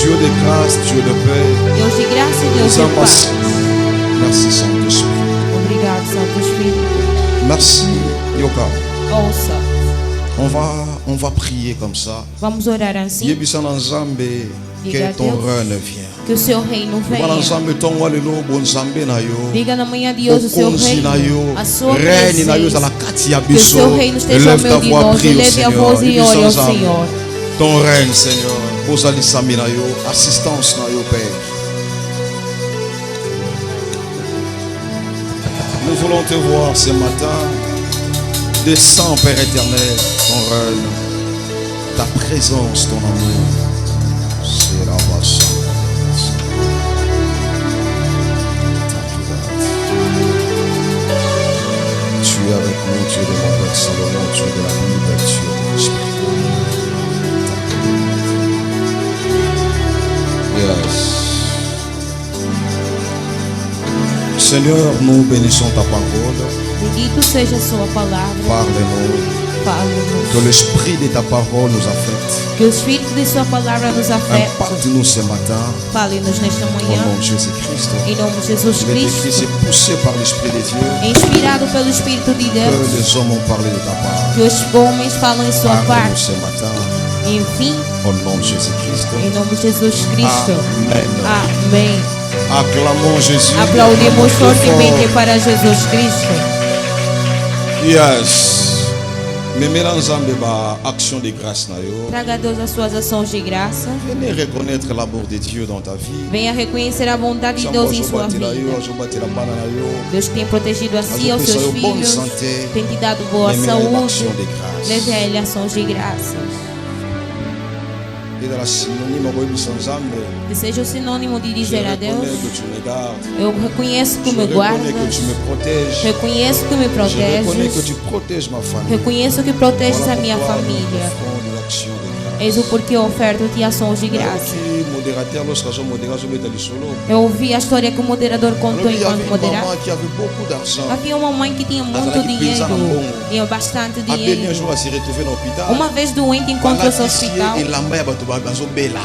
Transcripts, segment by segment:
Dieu de grâce, Dieu de paix. Deus de graça e Deus Nous de en paz. merci. Merci Saint-Esprit. Obrigado, Santo Espírito. Merci Yoka. Ouça. On va prier comme ça. Vamos orar assim. Yebisa na Nzambe Diga a que ton Deus règne vient. que o seu reino Bana venha. Nzambe tongo lelo bo Nzambe na yo. Diga na manhã de hoje o seu Okonzi na reino, yo. a sua Reine na yo za presença. la kati ya Que o biso. seu reino esteja ao Élève ta meio de voix, nós. prie au Eleve a Seigneur. voz e Yebisa ore ao Nzambe. Senhor. Ton règne, Seigneur. Bozali sami na yo. Assistance na yo, Père. Nous voulons te voir ce matin. Descends, Père éternel, ton règne, ta présence, ton amour. C'est la base. Tu es avec nous, Dieu de mon Père Salomon, Dieu de la lumière, Dieu de l'Esprit. Yes. Seigneur, nous bénissons ta parole. Bendito seja a sua palavra. Parle-nous. Fale-nos. Que l'esprit de ta parole nous affecte. Que o Espírito de sua palavra nos afete. Impacte-nous ce matin. Fale-nos nesta Au manhã. nom de Jésus-Christ. Em nome de Jesus Il est écrit, c'est Cristo. poussé par l'Esprit de Dieu Inspirado pelo Espírito de que Deus. les hommes ont parlé de ta part. Que os homens falam em sua Parle-nous parte. ce matin. Enfim, Au nom de Jésus-Christ. em nome de Jesus Cristo. Amen. Amém. Acclamons Jésus. Aplaudimos Plus fortemente fort. para Jesus Cristo. Yes. Mais Nzambe ba action de grâce na yo. Traga a Deus as suas ações de graça. Venez reconnaître l'amour de Dieu dans ta vie. Venha reconhecer a bondade de Deus em sua vida. Deus tem protegido a si e aos seus filhos. Tem te dado boa saúde. Leve a Ele ações de graça. Que seja o sinônimo de dizer a Deus: eu reconheço que me guardas. Reconheço que me proteges. Reconheço que proteges a minha família. Eis o porquê eu oferto-te ações de graça. Eu ouvi a história que o moderador contou enquanto moderava. Havia uma mãe que tinha muito dinheiro, tinha bastante dinheiro. Uma vez doente, encontrou-se no hospital.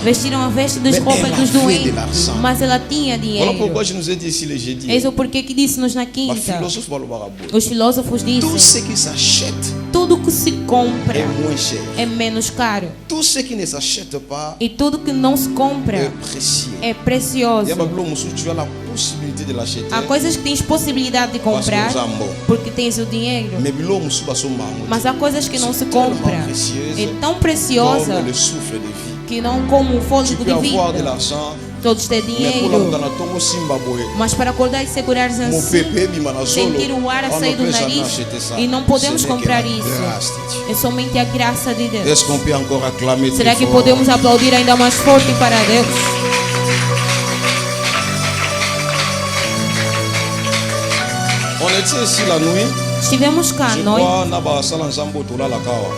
Vestiram a veste das roupas dos doentes, mas ela tinha dinheiro. Eis o porquê que disse-nos na quinta. Os filósofos dizem: tudo que se compra é menos caro. E tudo que não se compra é precioso. Há coisas que tens possibilidade de comprar porque tens o dinheiro. Mas há coisas que não se compram. É tão preciosa que não como o fôlego de vida. Todos têm dinheiro, mas para acordar e segurar assim, sentir o ar a sair do nariz, e não podemos comprar isso. É somente a graça de Deus. Será que podemos aplaudir ainda mais forte para Deus? On était ici la nuit. Estivemos cá à noite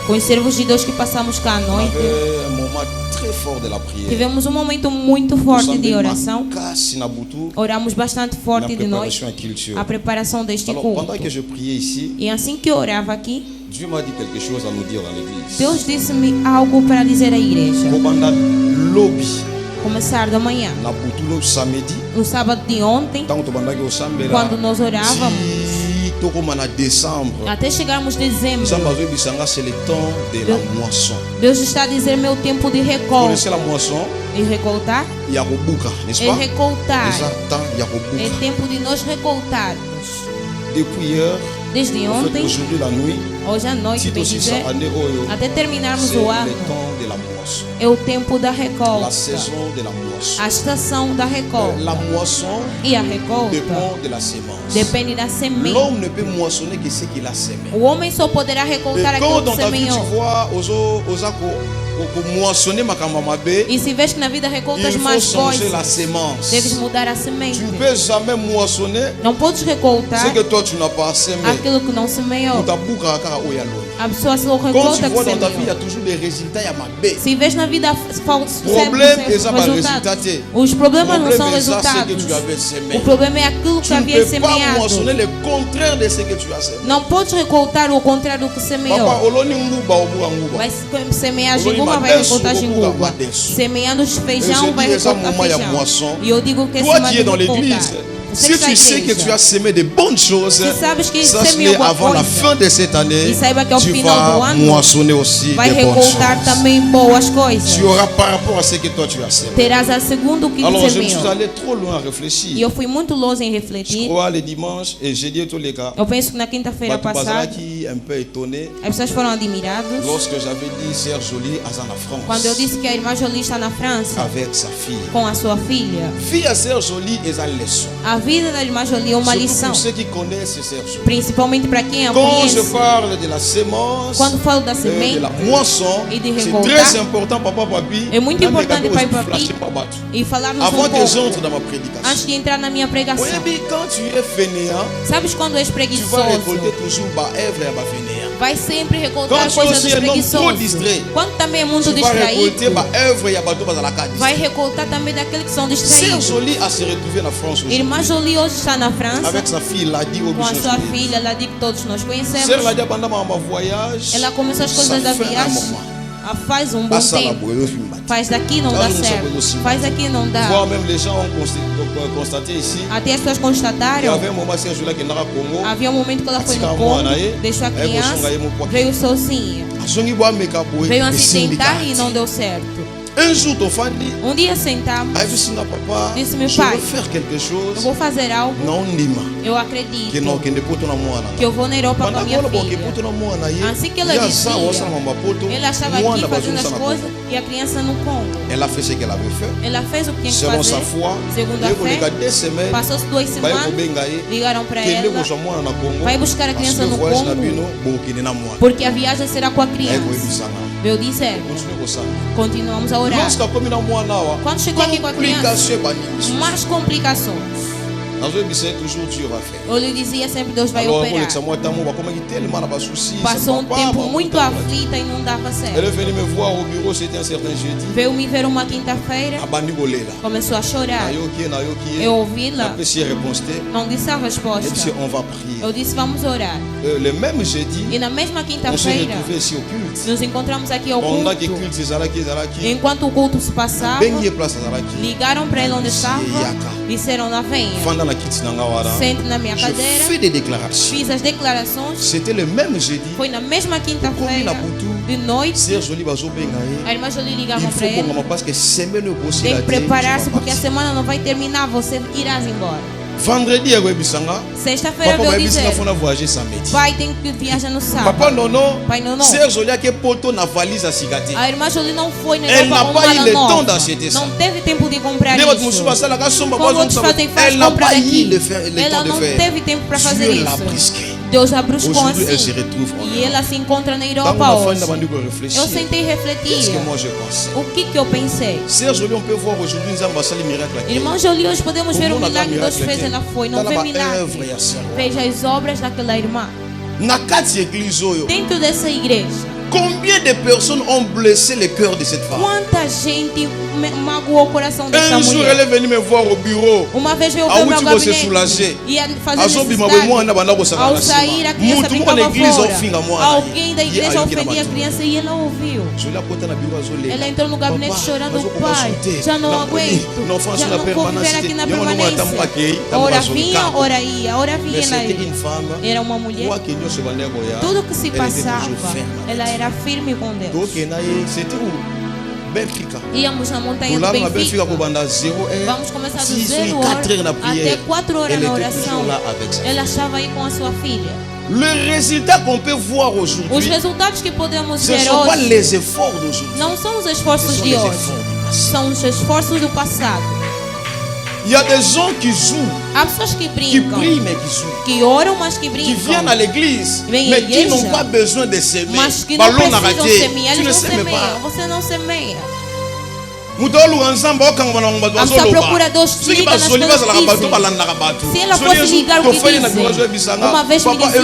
com os servos de Deus que passamos cá à noite. Tivemos um momento muito forte de oração. Oramos bastante forte de noite. A preparação deste culto. E assim que eu orava aqui, Deus disse-me algo para dizer à igreja. Começar da manhã, no sábado de ontem, quando nós orávamos, até chegarmos em dezembro, Deus está a dizer meu tempo de recolta. E recoltar? É recoltar. É tempo de nós recoltarmos. Desde ontem, hoje à noite, bem dizer, até terminarmos o ano, é o tempo da recolta. A estação da recolta. E a recolta depende da semente. O homem só poderá recoltar aquilo que semeou. E se vês que na vida recoltas mais coisas, deves mudar a semente. Não podes recoltar aquilo que não semeou. A pessoa só Quand tu recolta vois que dans ta vie, il y semeou. a toujours des résultats, il y a ma baie. Se vês na vida Problème, ils ont pas le resultados. résultat. Os problemas não são C'est ça que resultados. tu avais semé. O problema é aquilo que Tu ne havia peux pas moissonner semeado. le contraire de ce que tu as semé. Não podes recoltar o contrário do que semeou. Papa, oloni nguba obu nguba. Vai semear Oloni jinguma, vai madenso, recoltar obu jinguma. madenso. Semeando feijão, Eu vai dis, essa recoltar mamãe é feijão. moisson. E eu digo que esse Toi qui es dans vai l'église, recoltar. si tu sais que tu as semé de bonnes choses, Se sabes que sache-le semeou boa avant la coisa. fin de cette année, E saiba que ao tu final do vas ano moissonner aussi vai des bonnes recoltar choses. também boas coisas. Tu auras par rapport à ce que toi tu as semé. Terás a segundo o que Alors je me suis semeou. allé trop loin à E réfléchir. eu fui muito longe em Je refletir. crois le dimanche et j'ai dit tous les cas. Eu penso que na quinta-feira passada qui un peu étonné as pessoas foram admiradas lorsque j'avais dit Sœur Jolie à la France quando eu disse que a irmã Jolie está na França avec sa fille. com a sua filha. Fille à Sœur Jolie est une leçon. A vida da irmã Jolie é uma Surtout lição, pour ceux qui connaissent Sœur Jolie. principalmente para quem a Quand je conhece. parle de la sémence, Quando falo da de semente la moisson, e de c'est recoltar, très important, papa, papi. é muito importante, pai, papi, e falarmos Avant que pouco j'entre dans ma prédication. antes de entrar na minha pregação. Oui, quand tu es fainéant, Sabes quando és tu vas preguiçoso, récolter toujours ba œuvre et ba fainéant. vai sempre recoltar Quand tu coisas aussi dos é um trop preguiçosos. distrait, Quando também é muito Tu vas récolter distraído, ba œuvre et ba tout dans la carte. vai recoltar também daqueles que são Sœur distraídos. Jolie a se retrouver en France aujourd'hui. Irmã Jolie hoje está na França Avec sa fille Ladi au com a Bichon. sua filha, ela diz que todos nós conhecemos. Sœur Ladi pendant ma voyage. Ela começou as coisas da viagem faz um bom tempo. Faz daqui não dá certo. Faz aqui não dá. Voire même les gens ont constaté ici. Até as pessoas Il y constataram. avait un moment Sœur Jolie qui n'ara Congo. Havia um momento que ela foi no Congo, deixou a criança, veio sozinha. Azongi boa meka boy. Veio acidentar e não deu certo. Un jour ton fandi. Um dia sentamos, Aí disse na papa. Disse meu Je pai, veux faire quelque eu chose. vou fazer algo, Não ndima. eu acredito, Que não que ne poto na moana. que eu vou na Europa com a minha que filha. poto na moana aí. Assim que ela dizia, ele estava aqui fazendo as coisas e a criança no Congo. Elle a fait ce qu'elle avait fait. Ela fez o que tinha que Selon fazer, sa foi. segundo a Ele fé. liga 2 semaines. Passou-se 2 Vai semanas, kubenga aí. ligaram para Que ela, nego sua moana na Congo. vai buscar a criança no voyage na Congo, bino bokini na moana. porque a viagem será com a Aí criança. foi bisanga. Veio dizer, Continue com ça. continuamos a orar. Lorsque comme na moana wa. Quando chegou aqui com a criança, Complication bani. mais complicações. Nós vamos dizer toujours Dieu va faire. Eu lhe dizia sempre, Deus vai Alors, operar. como que tellement na souci. Passou um tempo muito aflita e não dava Elle certo. est venue me voir au bureau, c'était un certain jeudi. Veio me ver uma quinta-feira, Abandi golela. começou a chorar. Na yo ki. Eu ouvi-la, Après si réponse. não disse a Elle dit resposta. on va prier. Eu disse, vamos orar. Le même jeudi, E na mesma on s'est quinta-feira, retrouvé ici au culte. nos encontramos aqui ao Pendant que culto. culte ezalaki. Enquanto o culto se passava, Bengi place ezalaki. ligaram para ele onde estava, Yaka. disseram, lá venha, Fanda na kiti na ngawara. sente na minha Je cadeira. fais des déclarations. Fiz as declarações. C'était le même jeudi. Foi na mesma Combina quinta-feira, butu. de noite. Sœur Jolie bazo benga A irmã Jolie Il ligava faut para ele. qu'on parce que semaine au Tem que preparar-se porque a semana não vai terminar, você irás embora. Vendredi eu bisanga. Sexta-feira Papa veio vai dizer, bisanga fona voyager samedi. pai tem que viajar no sábado. Papa nono. Pai não. Sœur Jolie que poto na valise a cigate. A irmã Jolie não foi na Elle Europa n'a com pas eu mala le temps nova. d'acheter ça. Não teve tempo de comprar Quando isso. musuba sala ka somba Quando bazo outros fazem faz Elle n'a comprar pas eu aqui. le temps Ela de não faire. teve tempo para fazer Dieu l'a isso. brisqué. Deus a bruscou Aujourd'hui, elle se assim. retrouve en E ela se encontra na Dans Europa ma hoje. fin de réfléchir. Eu sentei e Qu'est-ce refletir. que moi je pensais? O que eu pensei? Sœur Jolie, on peut voir aujourd'hui Nzamba sali miracle aqui. Irmã Jolie, hoje podemos ver o Como milagre que Deus miracle fez. aqui. Ela foi, não Tá vê na milagre. œuvre ya sœur. Veja as obras daquela irmã. Na kati église oyo. Dentro dessa igreja, Combien de personnes ont blessé le cœur de cette femme? quanta gente magoou o coração dessa Un jour, mulher. elle est venue me voir au bureau. Uma vez veio Ah, ver où meu tu vas se gabinete. soulager? Ia fazer Azobi mabemwa na banda necessidade. ko Ao sakana sair, a sima. criança Mutu mo ficava na église fora. ofinga mwana. Alguém da igreja Ye ayokela ofendia a bantu. criança e ela ouviu. Je la porte na bureau azoleka. Ela entrou no gabinete Papa, chorando, mas eu vou pai, consulter. já não Na aguento, poli, na offense já na não vou viver permanência. aqui na Eu não vou permanência. tamu aqui, tamu Ora azoleka. vinha, ora ia, ora vinha. Mais Ela c'était ia. une femme. Era uma mulher. Quoi que nyonso bandeko ya. Tudo que se Elle était passava, toujours ferme. ela era firme com Deus. Donc c'était où? Benfica. Íamos na montanha do Lá na Benfica Benfica. com banda 0 Vamos começar do 6 0 ou 4 heures na até prière. 4 horas Elle na était oração. toujours là avec ça. Ela estava aí com a sua filha. Le résultat qu'on peut voir Os aujourd'hui, resultados que podemos ce ne ver sont pas hoje les efforts d'aujourd'hui. não são os Ce esforços sont de les hoje, efforts du passé. são os esforços do passado. Il y a des gens qui jouent, Há pessoas que qui brincam, prient mais qui jouent. que oram, mas que Qui brincam, viennent à l'église, Vem à mais qui igreja, n'ont pas besoin de s'aimer. mas que não Ballon precisam arrêté, semear. tu Eles ne não s'aimes semeiam, pas. você não semeia. A pessoa procura Deus, liga nas coisas difíceis. Se ela fosse ligar o que dizem, uma vez me dizia,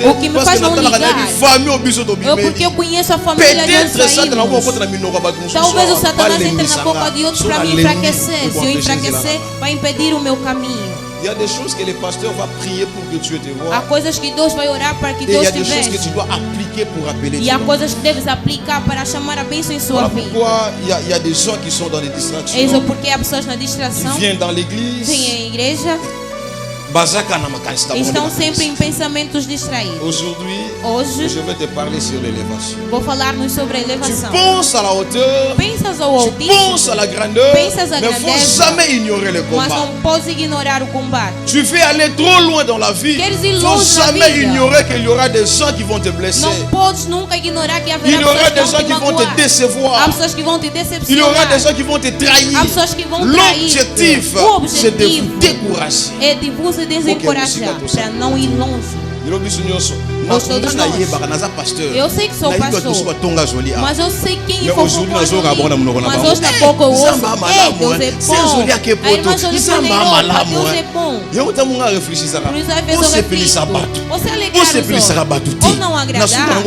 o que me faz não ligar é porque eu conheço a família de onde saímos. Talvez o Satanás entre na boca de outros para me enfraquecer. Se eu enfraquecer, vai impedir o meu caminho. Il y a des choses que le pasteur va prier pour que Dieu te voie. Há coisas que Deus vai orar para que Deus te veja. Et il y a des choses que tu dois appliquer pour appeler Dieu. E há coisas que deves aplicar para chamar a bênção em sua vida. Pourquoi il y a des gens qui sont dans les distractions. É isso porque há pessoas na distração. Qui viennent dans l'église. Vêm à igreja. Estão sempre em pensamentos distraídos. Hoje je vais te parler sur l'élévation. Vou falar-nos sobre a elevação. Tu penses à la hauteur, pensas ao altíssimo, tu penses à la grandeur, pensas à mais il ne faut jamais ignorer le combat. Mas não podes ignorar o combate. Tu veux aller trop loin dans la vie, il ne faut jamais ignorer qu'il y aura des gens qui vont te blesser. Não podes nunca ignorar que il y aura des gens qui vont te décevoir. Há pessoas que vão te decepcionar. Il y aura des gens qui vont te trahir. Há pessoas que vão trair. L'objectif, c'est de vous décourager. É de vos desencorajar para não ir longe. Eu sei que sou pastor, mas eu sei quem for bonito. Mas hoje na pouco eu ouço, Deus é bom. A irmã Jolie poderosa, Deus é bom. Por isso às vezes eu reflito, você alegrar os outros ou não agradar,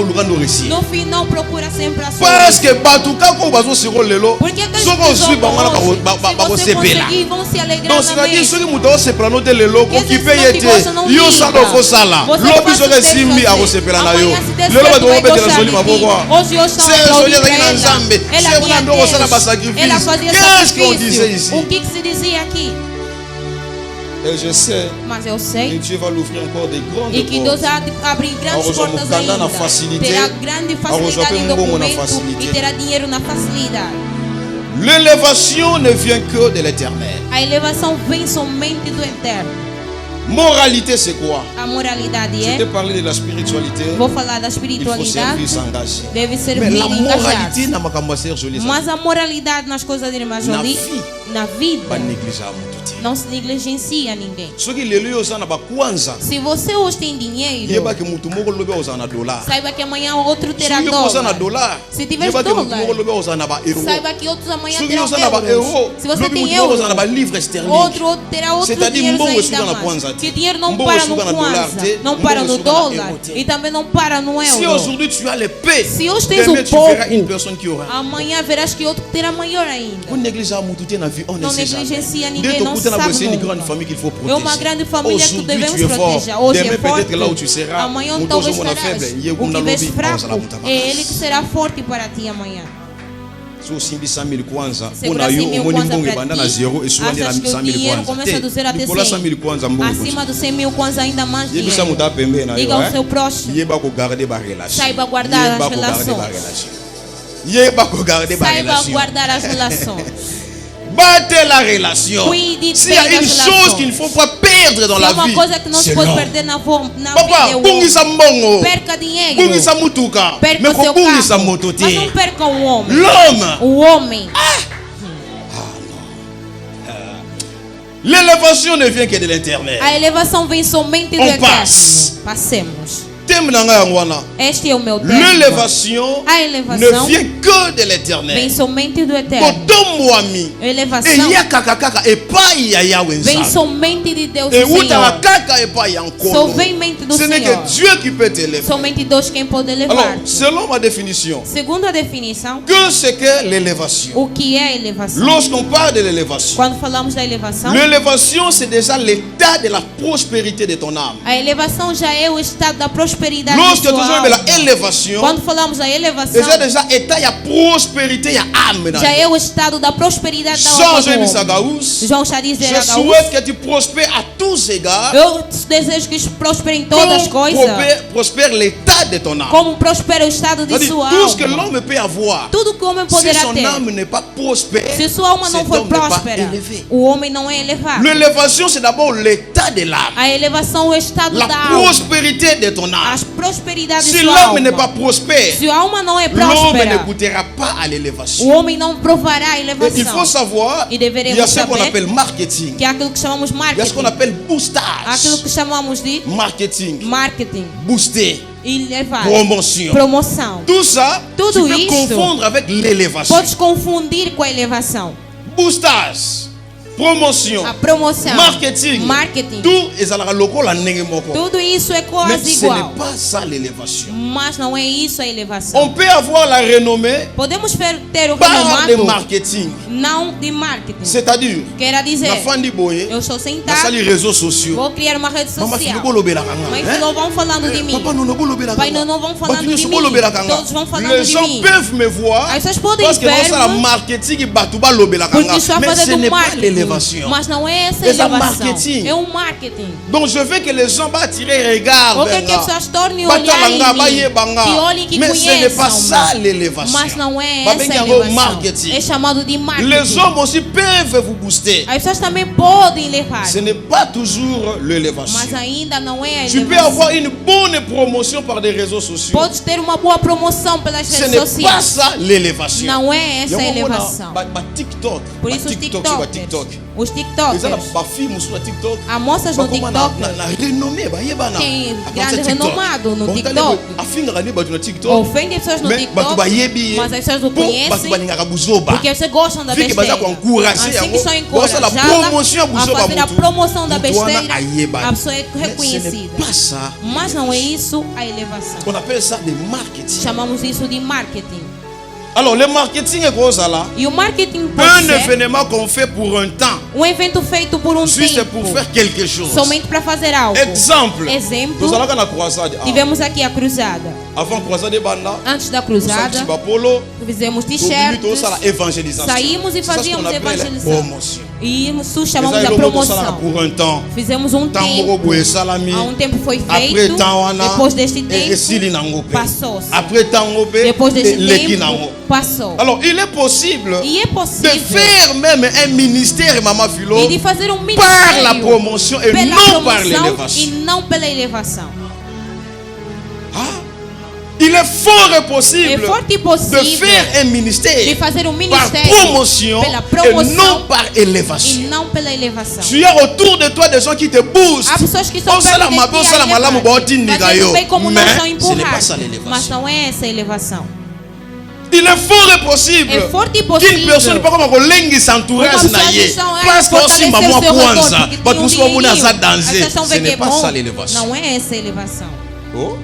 no fim não procura sempre a sua. Porque aqueles que são bons, se você conseguir, vão se alegrar na mente. Se não te gosta, não liga. Você faz o que amanhã se der certo vai gostar de ti. Hoje eu estou aplaudindo para ela vinha Deus, ela fazia sacrifício. O que se dizia aqui? Mas eu sei e que Deus vai abrir grandes portas ainda. Terá grande facilidade em documento e terá dinheiro na facilidade. L'élévation ne vient que de l'éternel. A elevação vem somente do eterno. Moralité, c'est quoi? A moralidade Je t'ai parlé de la spiritualité. Vou falar da espiritualidade. Il faut servir, s'engager. Deve servir e engajar. Mas a moralidade nas coisas de irmã Jolie, na vida, não se negligencia ninguém. Se você hoje tem dinheiro, saiba que amanhã outro terá dólar. Se tiver dólar, saiba que outros amanhã terão euros. Se você tem euros, outro terá outro dinheiro ainda mais. Que dinheiro não para no Kwanza, não para no dólar e também não para no euro. Se hoje tens um pouco, amanhã verás que outro terá maior ainda. Não negligencia ninguém, não sabe nunca. É uma grande família que devemos proteger. Hoje é forte, amanhã talvez estarás. O que vês fraco, é ele que será forte para ti amanhã. Segura 100 mil kwanza para ti. Achas que o dinheiro começa do 0 até 100. Acima do 100 mil kwanza ainda mais dinheiro. Diga ao seu próximo. Saiba guardar as relações. Saiba guardar as relações. Battez la relation. S'il y a une chose qu'il ne faut pas perdre dans la vie, c'est l'homme. Perca dinheiro. Perca o seu carro. Mas não perca o homem. L'homme. O homem. L'élévation ne vient que de l'éternel. A elevação vem somente do eterno. Passemos. Este é o meu tempo. L'élévation ne vient que de l'éternel. Vem somente do eterno. Elevação vem somente de Deus, Senhor. Só vem mente do Senhor. Dieu qui peut t'élever. Somente Deus quem pode elevar. Selon ma définition, segundo a definição, que c'est que l'élévation? O que é a elevação? Lorsqu'on parle de l'élévation, quando falamos da elevação, l'élévation c'est déjà l'état de la prospérité de ton âme. A elevação já é o estado da prosperidade. Lorsque tu parles de la élévation, quando falamos da elevação, déjà état il y a prospérité, il y a âme. Já é o estado da prosperidade da alma. João já diz je souhaite que tu prospères à tous égards. Eu desejo que prospere em todas as coisas. Prospère l'état de ton âme. Como prospera o estado de sua alma. Tout ce que l'homme peut avoir. Tudo que o homem poderá ter. Si son âme n'est pas prospère, se sua alma não for próspera, o homem não é elevado. L'élévation c'est d'abord l'état l'état de l'âme. A elevação é o estado La da alma. prospérité de ton âme. As prosperidades Si de sua l'âme n'est pas alma. prospère, Se a alma não é l'homme ne próspera, goûtera pas à o l'élévation. homem não provará a Et il elevação. faut savoir, E il y a deveremos ce qu'on saber appelle marketing. que é aquilo que chamamos Il y a ce qu'on marketing. appelle Aquilo boostage. que chamamos de Marketing, marketing. booster, E levar. promotion. Promoção. Tout ça, Tudo tu peux isto confondre avec l'élévation. Podes confundir com a elevação. Boostage, promotion, A promoção. marketing, Marketing. tout est à la loco la nenge moko. Tudo isso é Mais quase ce n'est igual. pas ça l'élévation. Mas não é isso a elevação. On peut avoir la renommée Podemos ter o par le renomado, marketing. não de marketing. C'est-à-dire, Quer dizer, na fandi boye, eu estou na sentado, sali réseaux sociaux. vou criar uma rede Mama social. fili bolobela kanga. Mas não vão falando de mim. Papa não bolobela Pai, kanga. não vão falando Bato de nyonso mim. bolobela kanga. Todos vão falando Les de gens mim. peuvent me voir As pessoas podem parce que ver, dans la marketing bato balobela porque kanga. estou a Mais ce fazer n'est do pas marketing. l'élévation. Mas não é essa É elevação. marketing. É um marketing. Donc je veux que les gens vont attirer regard Ou que vers as pessoas tornem moi. olhar em Batalanga, mim. bayebanga. Que olhem, que Mais ce n'est pas conheçam. ça l'élévation. Mas não é Babengi essa yango elevação. marketing. É chamado de marketing. Les hommes aussi peuvent vous booster. As pessoas também podem levar. Ce n'est pas toujours l'élévation. Mas ainda não é a Tu peux elevação. avoir une bonne promotion par des réseaux sociaux. Podes ter uma boa promoção pelas Ce redes n'est pas sociais. ça l'élévation. Não é essa a elevação. TikTok. Por isso os TikTok. TikTokers. Os Ils ont TikTokers. la fille sur TikTok. Há moças no Bakoma TikTok. na renommée bayebana. Tem À grande partir de TikTok. renomado no Bon, TikTok. afinga kani bato na TikTok. Ofende pessoas no Mais bato TikTok. bayebi. Mas as pessoas não Bato conhecem. balingaka buzoba. Porque vocês gostam da Fique baza besteira. com encourager Assim yango. que são Gosta da encorajadas promotion a buzoba fazer a mutu. promoção da Mutu wana besteira, ayeba. a pessoa é Mais ce n'est reconhecida. pas ça. Mas não é isso a elevação. On appelle ça des marketing. Chamamos isso de marketing. Alors le marketing est quoi ça là? E o marketing Un pode ser événement qu'on fait pour un temps. evento feito por Juste tempo. pour faire quelque chose. Somente para fazer algo. Exemple. Exemplo. Nous allons à la croisade. Tivemos aqui a cruzada. Avant croisade banda. Antes da cruzada, Polo. fizemos Au t-shirts. évangélisation. Saímos e C'est ça ce qu'on fazíamos appelle evangelização. promotion. E isso Les chamamos de aéroports promoção. pour un temps. Fizemos um Tant tempo. moko boye salami. Há um tempo foi Après feito. temps wana. Depois deste Et tempo, sili nango pe. passou-se. Après temps ngopé. Depois deste leki tempo, nango. passou. Alors il est possible E é de possível faire même un ministère Mama Philo e de fazer um par la ministério promotion et pela non par promoção e l'élévation. não pela elevação. Ah, il est fort et É possible forte e de possível faire un ministère de fazer um par ministério promotion pela et promoção non par e élévation. não pela elevação. Tu as autour de toi des gens qui te boostent. Há pessoas que estão On sala perto mabe, de on ti sala a malamu, elevar, ba otindika fazendo yo. bem como não são Mais ce n'est pas ça empurrar. Mas l'élévation. não é essa a elevação. Il est fort et possible É forte e qu'une possível. personne pas comme kolengi s'entourage Uma na pessoa ye que são parce que aussi fortalecer maman seu retorno, kwanza porque tem bato musu bamona aza As danger. pessoas estão Ce vendo que n'est é pas bom. ça l'élévation. Não é essa a elevação. Oh.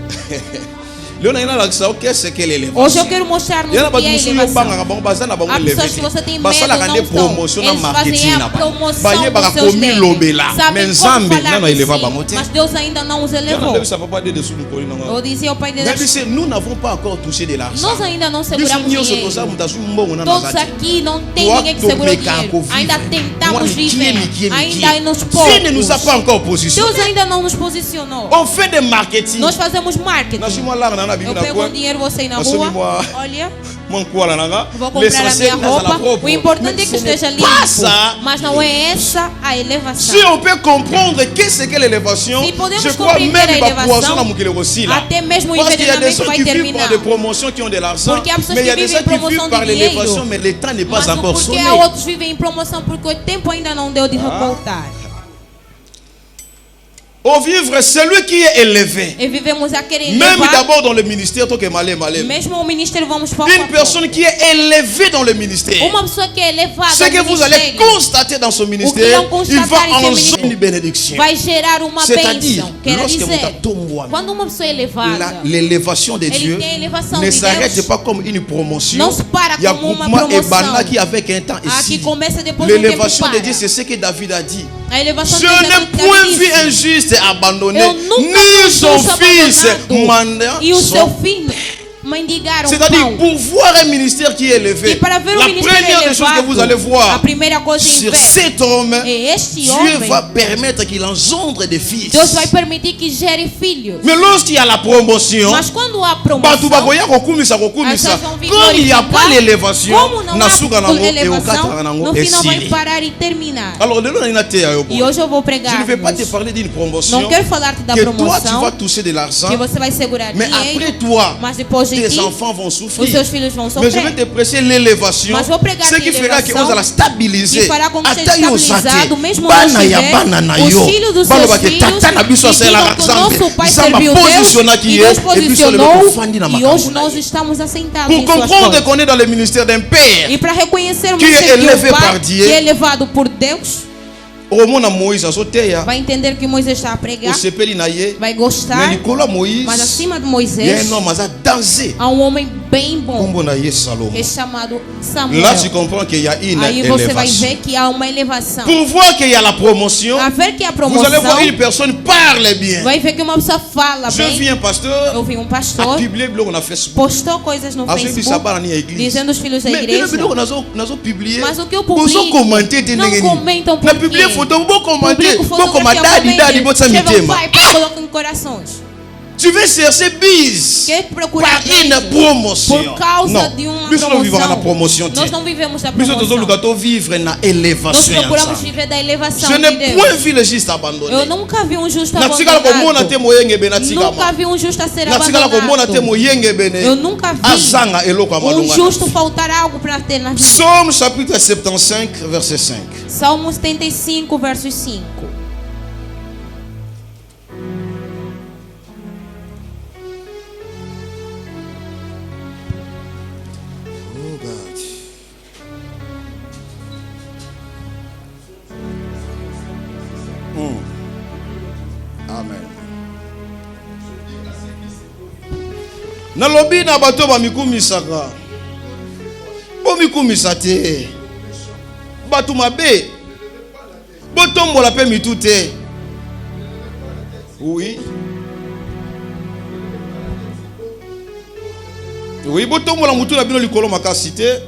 Leo na ina lakisa qu'est-ce que Hoje eu l'élévation? quero mostrar-nos Yana o que bato é a musu yo elevação. bangaka bango baza na bango Há pessoas elevete. que você tem medo, Basalaka não nde estão. promotion na Eles marketing fazem na a bango. promoção Bayebaka dos seus komilobela. dentes. Sabem Mais como Nzambe falar nano de eleva si, bango te. mas Deus ainda não os Yana elevou. ndebisa papa de dessous mukoli Eu nango. dizia ao pai dele, Mais disse, nous n'avons pas encore touché de l'argent. nós ainda não Biso seguramos nyonso dinheiro. toza mutu azwi mbongo na Todos nazati. aqui não tem Toi, ninguém que segura o tomeka dinheiro. ko vive. Ainda tentamos Moi, viver. mikie. Ainda é nos Dieu ne nous a poucos. pas encore positionné. Deus ainda não nos posicionou. On fait des marketing. Nós fazemos marketing. Na shimo la na Eu bibi na pego kwa. um dinheiro, você ir na Nós somos rua. uma- Olha, Mon quoi la nanga. vou comprar a minha roupa. O importante é que esteja limpo. Passa. Mas não é essa a elevação. Si on peut comprendre qu'est-ce qu'est l'élévation, Si podemos je crois compreender même a pas elevação, poisson na mukile aussi là. até mesmo o Parce qu'il y a des envenenamento gens vai qui vivent terminar. par des promotions qui ont de l'argent, Porque há pessoas mais il y a que des vivem gens qui promoção vivent de par dinheiro. l'élévation, mais le temps n'est pas Mas encore porque sonné. há outros que vivem em promoção porque o tempo ainda não deu de voltar. Au vivre, celui qui est élevé, E vivemos a querer même elevar. d'abord dans le ministère, toi qui es malé. Mesmo o ministério vamos pouco a Une pouco. personne qui est élevée dans le ministère, Uma pessoa que é elevada ce que no vous allez ministério constater dans son irão ministère, il constatar va em seu engendrer ministério une bénédiction. vai gerar uma C'est-à-dire, bênção. Quer lorsque dizer, vous êtes quando uma pessoa é elevada, l'élévation de Ele Dieu tem a elevação ne de s'arrête Deus. pas comme une promotion. Não se para Il y a como uma groupement et promoção. Bana qui avec un temps a que ici. começa depois de um tempo L'élévation de para. Dieu, c'est ce que David a dit. A elevação Je de Deus é n'ai aquilo que point Davi vu disse. un juste abandonné, Eu nunca vi ni um son justo fils abandonado mandant e o seu son... filho C'est-à-dire pour voir un ministère qui est élevé, la première des choses que vous allez voir sur cet homme, Dieu va permettre qu'il engendre des fils. Mais lorsqu'il y a la promotion, comme il n'y a pas l'élévation, alors je ne vais pas te parler d'une promotion que toi tu vas toucher de l'argent, mais après toi tes enfants vont souffrir. Mais je vais te prêcher l'élévation, ce qui fera que vous allez stabiliser. Pour comprendre qu'on est dans le ministère d'un père qui est élevé par Dieu, vai entender que Moisés está a pregar, vai gostar, mas acima de Moisés há homem bem bom que é chamado Samuel. Là tu comprends qu'il y a une Aí você élévation. vai ver que há uma elevação. Pour voir qu'il y a la promotion, A ver que a vous promoção, allez voir une personne parle bien. vai ver que uma pessoa fala Je bem. vis un pasteur Eu vi um a pastor publier blog na Facebook. postou coisas no Facebook dizendo os filhos da igreja. Mas o que eu publico, não comentam por quê. Publico fotografia, vai para colocar em corações. Tu veux chercher bis Quer procurar par une promotion. por causa de uma promoção. Nós não vivemos da promoção. Nós vivre na élévation. Nós procuramos viver da elevação Je de n'ai Deus. point vu le juste abandonné. Eu nunca vi um justo Nunca vi um justo a ser abandonado. Eu nunca vi um justo faltar algo para ter na vida. Psaume chapitre 75 verset 5. Salmo 75 versos 5. Amen. Nalobi na bato ba mikumisaka. Bo mikumisa te. Bato mabe. Botombola pe mitu te. Oui. Oui, botombola mutu na bino likolo makasi te.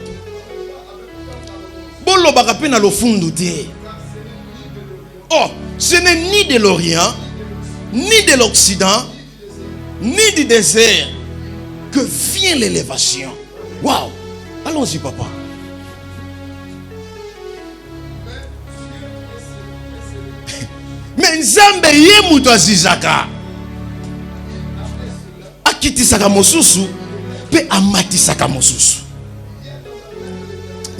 Bolobaka pe na lofundu te. Oh, ce n'est ni de l'Orient, ni de l'Occident, ni du désert que vient l'élévation. Waouh! Allons-y, papa. Mais Nzambe ye muto azizaka. Akitisaka mosusu pe amatisaka mosusu.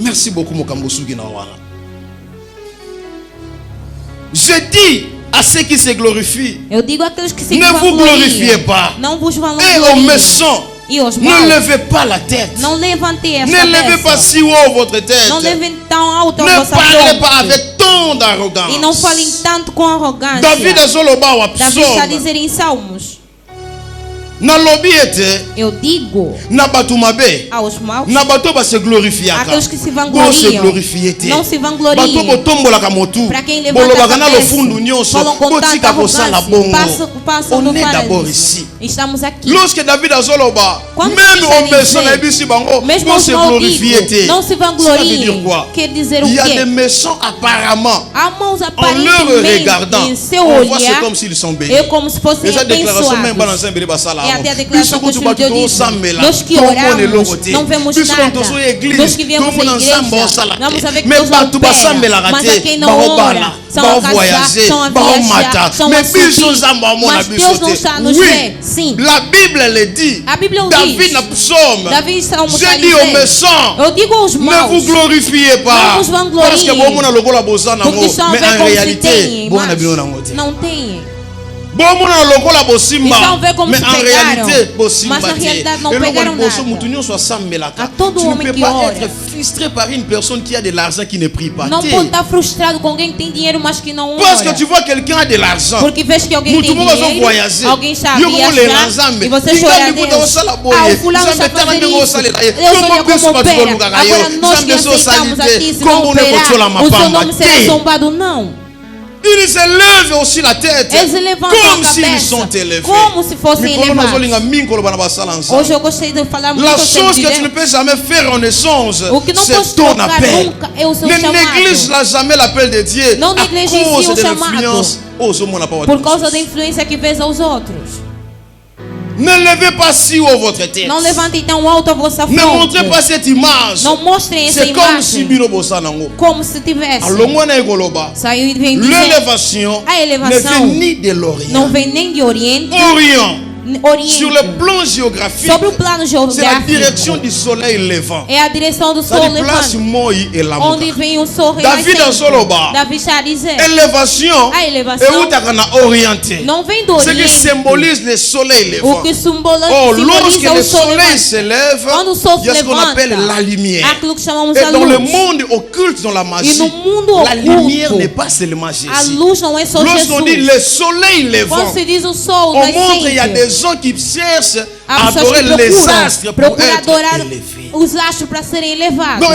Merci beaucoup Mokambosu Ginawana. Je dis à ceux qui se glorifient, Eu digo àqueles que se ne vous glorifiez pas. Não vos Et aux vangloriem. méchants, E os ne maus, levez pas la tête. não levantei essa Ne levez pas cabeça. si haut votre tête. Não levem tão alto a Ne vossa parlez pas fronte. avec tant d'arrogance. E não falem tanto com arrogância. David azoloba wa Davi está a psaume. dizer em Salmos. Na lobi ete, Eu digo na batu mabe, aos maus, na bato ba se glorifiaka. aqueles que se Bo se vangloriam, glorifier te. não se Bato vangloriem. botombola ka motu. Para quem levanta a Bolobaka na cabeça, lofundu nyonso. falam com tanta Botika kosala arrogância, bongo. passam On no est d'abord paraíso. ici. Estamos aqui. Lorsque David azoloba, Quando même David aux a méchants dit, na bisi bango, mesmo bo os se glorifier malditos, te. não se Ça veut dire vangloriem. quoi? Quer dizer o Il y a des quê? méchants apparemment. Há mãos En leur aparentemente regardant, em seu on voit c'est olhar, comme s'ils sont bénis. é como se fossem Essa declaração même abençoados. balançando bele basala. É até a declaração que os filhos de Deus dizem. Nós que oramos, não vemos nada. Nós que viemos à igreja, vamos a ver que Deus não opera. Mas a quem não ora, são a casar, são a viajar, são a subir. Mas Deus não está nos ver. Sim. La Bible le dit. A Bíblia o David diz. na psaume. Davi Salmo está a J'ai dit aux dizer. méchants, Eu digo aos ne maus, vous glorifiez pas. não vos vangloriem. Parce que bon mona lokola bozana ngo, porque estão a mais ver en como se réalité, têm, bon na bino mas nango te. não têm. Bon mona lokola bosimba, Estão a ver como mais se en pegaram, réalité bosimba mas na te. realidade não Et pegaram lokola boso nada. mutu nyonso asambelaka. A todo Tu ne homem peux que pas ora. être frustré par une personne qui a de l'argent qui ne prie pas. Não Te. pode estar frustrado com alguém que tem dinheiro, mas que não Parce que ora. tu vois quelqu'un a de l'argent. Porque vês que alguém tem Mutu moko dinheiro, voyager. alguém está a Yo como le viajar, Nzambe. e você Nzambe chora a kuta Deus. osala Ah, boye. o fulano está Nzambe tala fazendo ndenge isso. osala ye. Deus Kombo olha biso como bato opera. bolukaka yo. Agora nós que Nzambe so aceitamos osali a ti, te. se não Kombo ne kotola operar, o seu mapamba nome será te. zombado, não. Ils élèvent aussi la tête comme s'ils sont élevés. Como se fossem elevados. Hoje eu gostei de falar muito. La chose que tu ne peux jamais faire en essence, c'est ton appel. Ne néglige jamais l'appel de Dieu não negligencie à cause de l'influence. Por causa da influência que vês aos outros. Ne levez pas si haut votre tête. Não levante tão alto a vossa frente. Ne montrez pas cette image. Não mostrem essa imagem. C'est como se tivesse. Saiu e vem dizer. L'élévation ne vient ni de l'Orient. Não vem nem de Oriente. Oriente. Sur le plan géographique, sobre o plano geográfico, c'est la direction du soleil levant. É a direção do sol levante. Onde vem o sol renascente. Davi já dizer. Élévation. A elevação. Não vem do Oriente. Ce qui symbolise le soleil levant. O que simboliza lorsque o le sol soleil se lève, il y a ce qu'on appelle la lumière. Aquilo que chamamos Et a dans luz. le monde occulte, dans la magie, no mundo la lumière n'est pas seulement Jésus. A luz não é só Lorsqu'on dit le soleil levant, quando se diz o sol on montre qu'il y a des gens qui cherchent à adorer les astres pour être élevés. Os astros para serem elevados. Donc,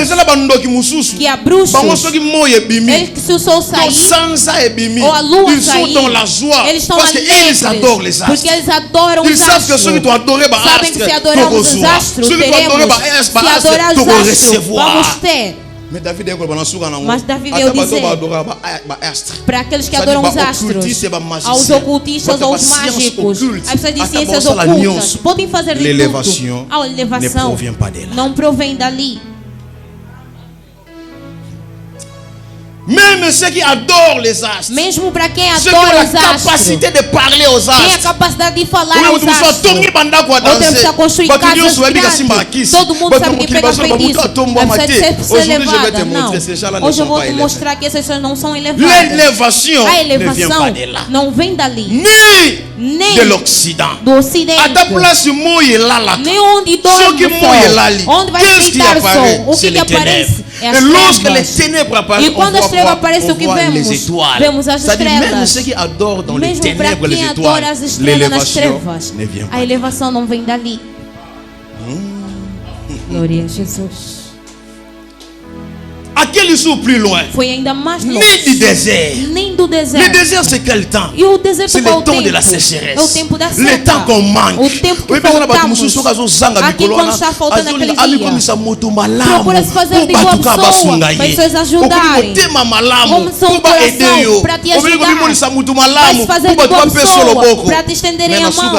que há bruxos. Eles que se o sol sair ou a lua ils sont dans la joie eles estão parce qu'ils adorent les astres. Porque eles adoram ils os savent astros. que ceux qui t'ont adoré sabem que se adorarmos os astros teremos. Se adorar os astros vamos ter. Mas Davi veio dizer para aqueles que adoram os astros, aos ocultistas ou aos mágicos, as pessoas de ciências ocultas, podem fazer de tudo. A elevação não provém dali. Même ceux qui adorent les astres, mesmo para quem adora os astros, capacité de parler aux astres, tem a capacidade de falar aos astros. Outra pessoa construir casas grandes. Todo mundo sabe que pega feitiço. A pessoa de ser elevada. Não. Hoje eu vou te mostrar que essas pessoas não são elevadas. A elevação não vem dali. Nem de l'Occident. Do Ocidente. Nem onde dorme o sol. Onde vai deitar o sol. O que aparece? É as trevas. E quando as trevas aparecem, o que vemos? Vemos as estrelas. Mesmo para quem adora as estrelas nas trevas, a elevação não vem dali. Glória a Jesus. Aquele sul plus loin. Foi ainda mais longe. Nem do deserto. Nem do deserto. Le désert c'est quel temps? E o deserto c'est le temps de la sécheresse. É o tempo da seca. Le temps qu'on manque. O tempo que faltamos. Aqui quando está faltando aquele dia. Procura se fazer de boa pessoa para pessoas ajudarem. Como são coração para te ajudar. Vai se fazer de boa pessoa para te estenderem a mão.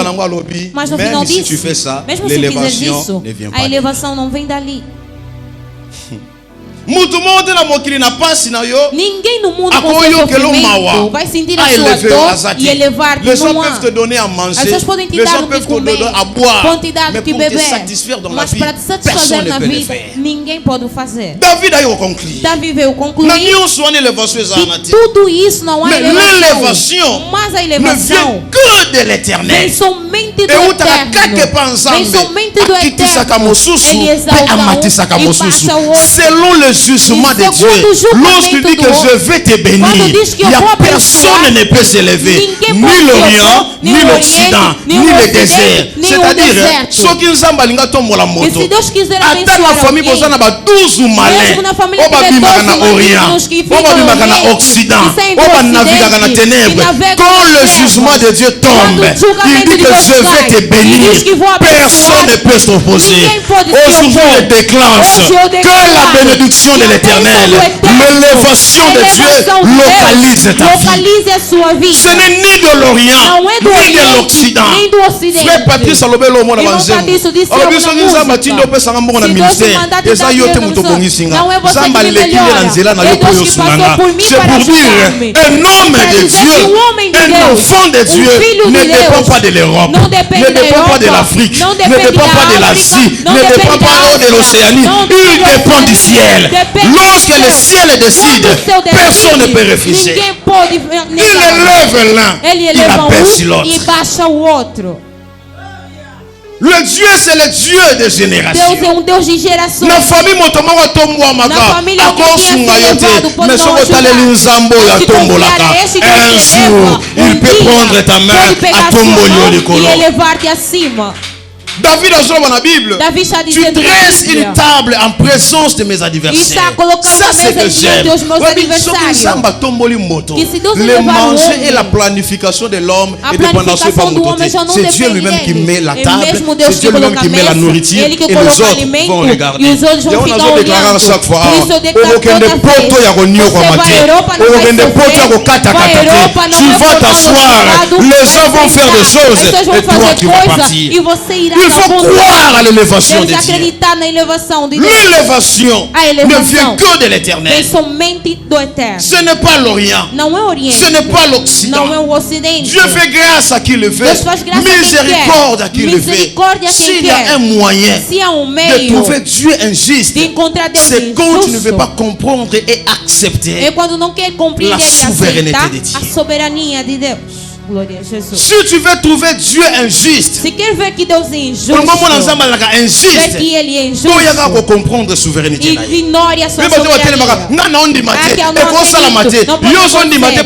Mas no final disso, mesmo se fizeres isso, a elevação não vem dali. Ninguém no mundo com seu sofrimento vai sentir a sua dor e elevar-te. As pessoas podem te dar o que comer, podem te dar o que beber, mas para te satisfazer na vida, ninguém pode o fazer. Davi veio concluir que tudo isso não há elevação, mas a elevação vem somente do Eterno. Vem somente do Eterno. Ele exalta um e baixa o outro. Jugement de Dieu. Lorsqu'il dit que je vais te bénir, il n'y a personne ne peut s'élever, ni l'Orient, ni l'Occident, ni le désert. C'est-à-dire, ceux qui nous embalinga tombola moto. Attends la famille pour ça n'a pas 12 malins. On va vivre dans l'Orient, on va vivre dans l'Occident, on va naviguer dans la ténèbres. Quand le jugement de Dieu tombe, il dit que je vais te bénir. Personne ne peut s'opposer. Aujourd'hui, je déclenche que la bénédiction de l'Éternel, l'élévation de Dieu localise ta vie. Ce n'est ni de l'Orient, ni de l'Occident. Frère Patrice a lobé le monde avant Zéro. Alors, nous sommes en bâtiment de Pessanga Moro na ministère. Et ça, il y a des moutons pour Nissinga. Zamba l'équilibre en Zéla na yopo yosunanga. C'est pour dire, un homme de Dieu, un enfant de Dieu ne dépend pas de l'Europe, ne dépend pas de l'Afrique, ne dépend pas de l'Asie, ne dépend pas de l'Océanie. Il dépend du ciel. Lorsque le ciel décide, personne ne peut refuser. Il élève l'un, il abaisse l'autre. Le Dieu, c'est le Dieu de génération. Deus é Deus de gerações. Na família motomanga tomwa maka. Akosunga yote. Mais soko taleli nzambo ya tombolaka. Un jour, il peut prendre ta main à tomboli likolo. E levar-te acima. David dans la Bible, tu dresses une table en présence de mes adversaires. Ça c'est que j'aime. Le manger et la planification de l'homme et dépendance pas mototé. C'est Dieu lui-même qui met la table, c'est Dieu lui-même qui met la nourriture et les autres vont regarder. Et on a déclaré à chaque fois, tu vas t'asseoir, les gens vont faire des choses et toi tu vas partir. Il faut croire à l'élévation de Dieu. L'élévation ne vient que de l'Éternel. Ce n'est pas l'Orient. Ce n'est pas l'Occident. Dieu fait grâce à qui le fait. Miséricorde à qui le fait. S'il y a un moyen de trouver Dieu injuste, c'est quand tu ne veux pas comprendre et accepter la souveraineté de Dieu. Si tu veux trouver Dieu injuste, se quer ver que Deus é injusto, injuste, tu vas comprendre a souveraineté. Ignore a sua soberania.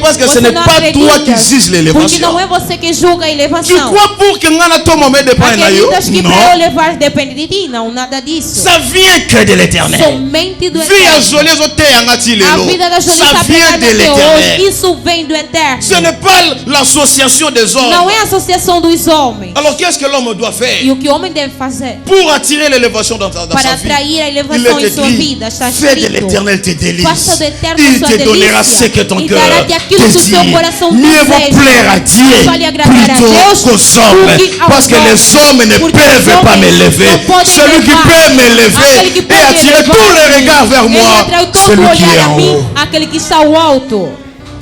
Parce que ce n'est pas toi qui juges l'élévation. Não é você que julga a elevação. Tu crois pour que acreditas que para eu levar depende de ti? Não, nada disso. Ça vient que de l'Éternel. Somente do Eterno. A vida da Jolie está pregada até hoje. Isso vem do Eterno. Ce n'est pas l'association des hommes. Não é a associação dos homens. Alors qu'est-ce que l'homme doit faire? E o que o homem deve fazer? Pour attirer l'élévation dans sa vie. Para atrair a elevação em sua vida, está escrito. Fais de l'Éternel tes délices. Faça do Eterno Il sua te donnera ce que ton cœur désire. Mieux vaut plaire à Dieu plutôt qu'aux hommes, parce que les hommes ne peuvent pas m'élever. Celui qui peut m'élever et attirer tous les regards vers moi, celui qui est en haut. Aquele que está ao alto.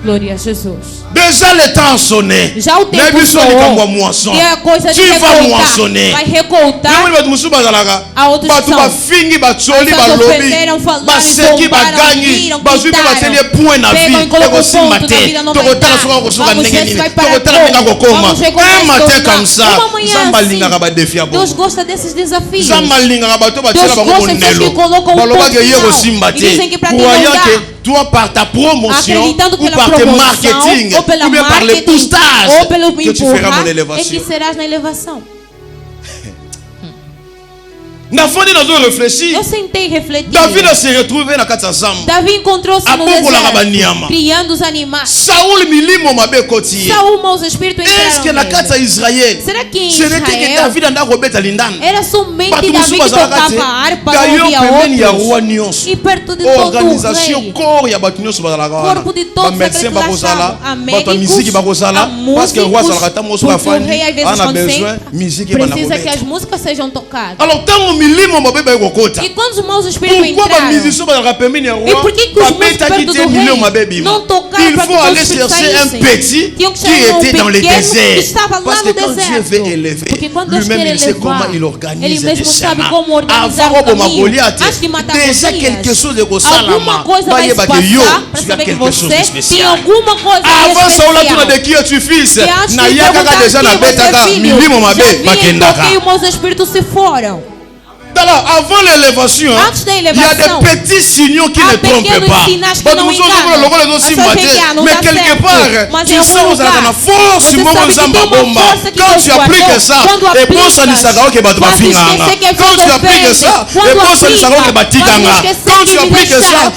Glória a Jesus. Déjà le temps sonné. Já o tempo soou. E a coisa de recoltar. Vai recoltar. A outros são. Pessoas ofereceram, falaram, zombaram, riram, gritaram. Pegam e colocam ponto na vida, não vai dar. Vamos ver se vai parar como. Vamos ver como vai estourar. Uma manhã assim. Deus gosta desses desafios. Deus gosta de pessoas que colocam um ponto final. E dizem que para quem não dá. Toi par ta promotion ou par tes marketing ou bien par les boostages que tu feras mon élévation. E que serás na elevação. Eu sentei e refleti. David se retrouvait na casa zamba. Davi encontrou-se no deserto, criando os animais. Saul milimo mabe koti. Saul, maus espíritos entraram. Est-ce que na casa Israel? Será que em Israel David andava robeta lindana? Era somente Davi que tocava a harpa, não havia outros. E perto de todo o rei, corpo de todos acreditavam, a médicos, a músicos, porque o rei às vezes precisa que as músicas sejam tocadas. E quando os maus espíritos entraram, e por que os músicos perto do rei não tocaram para que os espíritos saíssem? Tinham que chamar um pequeno que estava lá no deserto. Porque quando Deus quer elevar, Ele mesmo sabe como organizar o caminho. Antes de matar Golias, alguma coisa vai se passar para saber que você tem alguma coisa especial. Que antes de perguntar que você filho, já vi porque os maus espíritos se foram. Avant l'élévation, il y a des petits signaux qui ne trompent pas. Mais quelque part, tu sens la force quand tu appliques ça, et quand tu appliques ça, quand tu appliques ça, et quand tu appliques ça,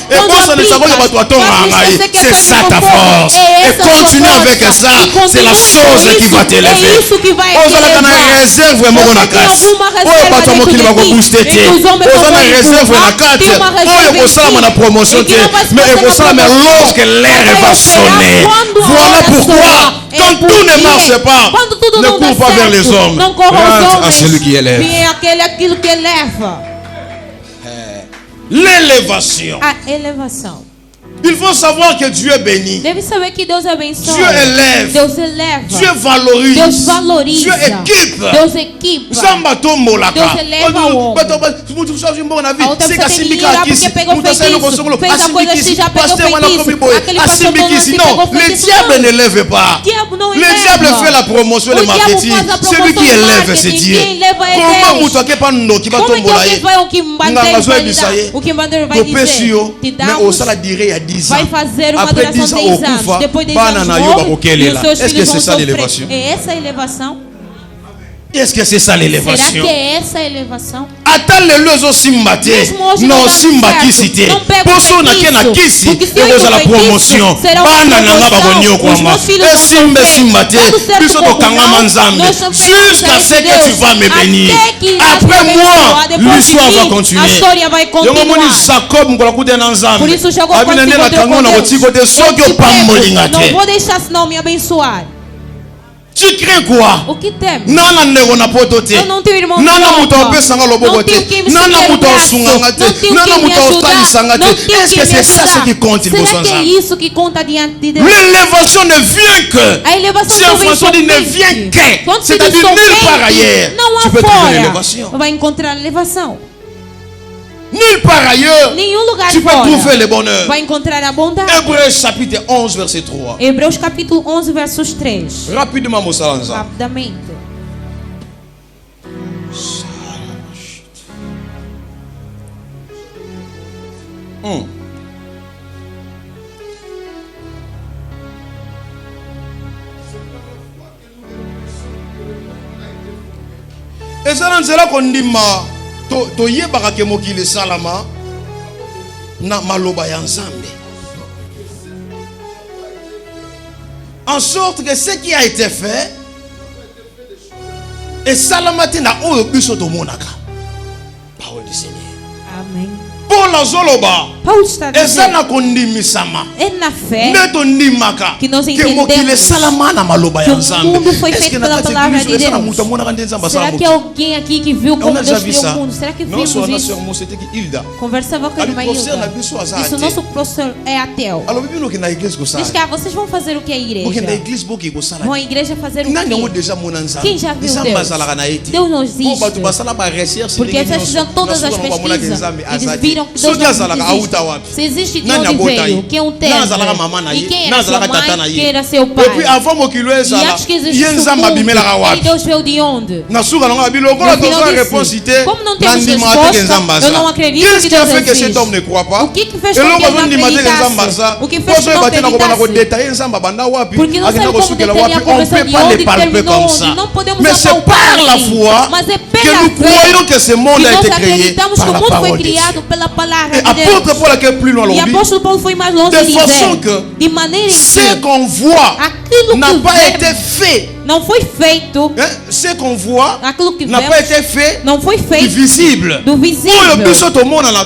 c'est ça ta force. Et continue avec ça, c'est la chose qui va t'élever. On a réserve vraiment la grâce. Réserve la carte. La promotion, mais lorsque l'air va sonner. Voilà pourquoi, quand tout ne marche pas, ne cours pas vers les hommes. Rentre à celui qui élève. L'élévation. Il faut savoir que Dieu bénit. Deve saber que Deus abençoa. Dieu élève. Deus eleva. Dieu valorise. Deus valoriza. Dieu équipe. Deus equipa. Deus eleva o homem. A outra pessoa tem dinheiro porque pegou feitiço. Fez a coisa assim, já pegou feitiço. Aquele pastor não se pegou feitiço. Le diable n'élève pas. Le diable fait la promotion, le marketing. Celui qui élève, c'est Dieu. Comment vous toquez pas nos qui va tomber là? O que bandeira vai dizer? Te damos. Vai fazer uma adoração 10 anos. Depois de 10 anos, morre, e os seus filhos vão sofrer. É essa a elevação? Est-ce que c'est ça l'élévation? Será que é essa a elevação? Até le lozo simbate, non simbaki cité. Poso na kena kisi, et la promotion. Bana nanga babonyo kwamba. Et simbe simbate, biso to kanga manzambe. Jusqu'à ce que tu vas me bénir. Après moi, l'histoire va continuer. Yongo moni Jacob mkola kude na nzambe. Abinende la kango na kotiko te sokyo pamolinga te. Não vou deixar senão me abençoar. Tu crées quoi? O que tem? Nana nego na potote. Eu não tenho irmão. Nana muto opesanga loboko te. Nana muto osunganga te. Nana muto ostalisanga te. Est-ce que c'est ça ce qui compte? Será que é isso que conta diante de Deus? L'élévation ne vient que. A elevação si François dit ne vient que. C'est-à-dire nulle part ailleurs. Tu peux trouver l'élévation. Vai encontrar elevação. Nulle part ailleurs, tu peux trouver le bonheur. Vai encontrar a bondade. Hébreux chapitre 11 verset 3. Hebreus capítulo 11 versos 3. Rapidement, Moussalanza. Rapidamente. Et ça n'en sera qu'on dit to yebaka ke mokili salama na maloba ya nzambe, en sorte que ce qui a été fait et salama te na oyo biso to monaka. Parole du Seigneur. Amen. Paul azoloba eza na kondimisama na fé que nós entendemos que o mundo foi feito pela palavra de Deus. Será que alguém aqui que viu como Deus criou o mundo? Será que vimos isso? Conversava com a irmã Hilda. Isso, nosso professor é ateu. Diz que vocês vão fazer o que a igreja? Vão à igreja fazer o quê? Quem já viu Deus? Deus não existe. Porque essas fizeram todas as pesquisas. Eles viram que Deus não existe. Se existe, de onde veio? Quem o teve? E quem era sua mãe? Quem era seu pai? E antes que existisse o mundo, e Deus veio de onde? No final disse, como não temos resposta, eu não acredito que Deus existe. O que fez com que ele não acreditasse? O que fez com que não acreditasse? Porque não sabe como detalhar a conversa de onde terminou onde. Não podemos apalpar assim. Mas é pela fé que nós acreditamos que o mundo foi criado pela palavra de Deus. E apóstolo Paulo foi mais longe de dizer, de maneira que ce qu'on voit n'a pas été fait. Não foi feito. Ce qu'on voit n'a pas été fait. Não foi feito du visível. Do visível.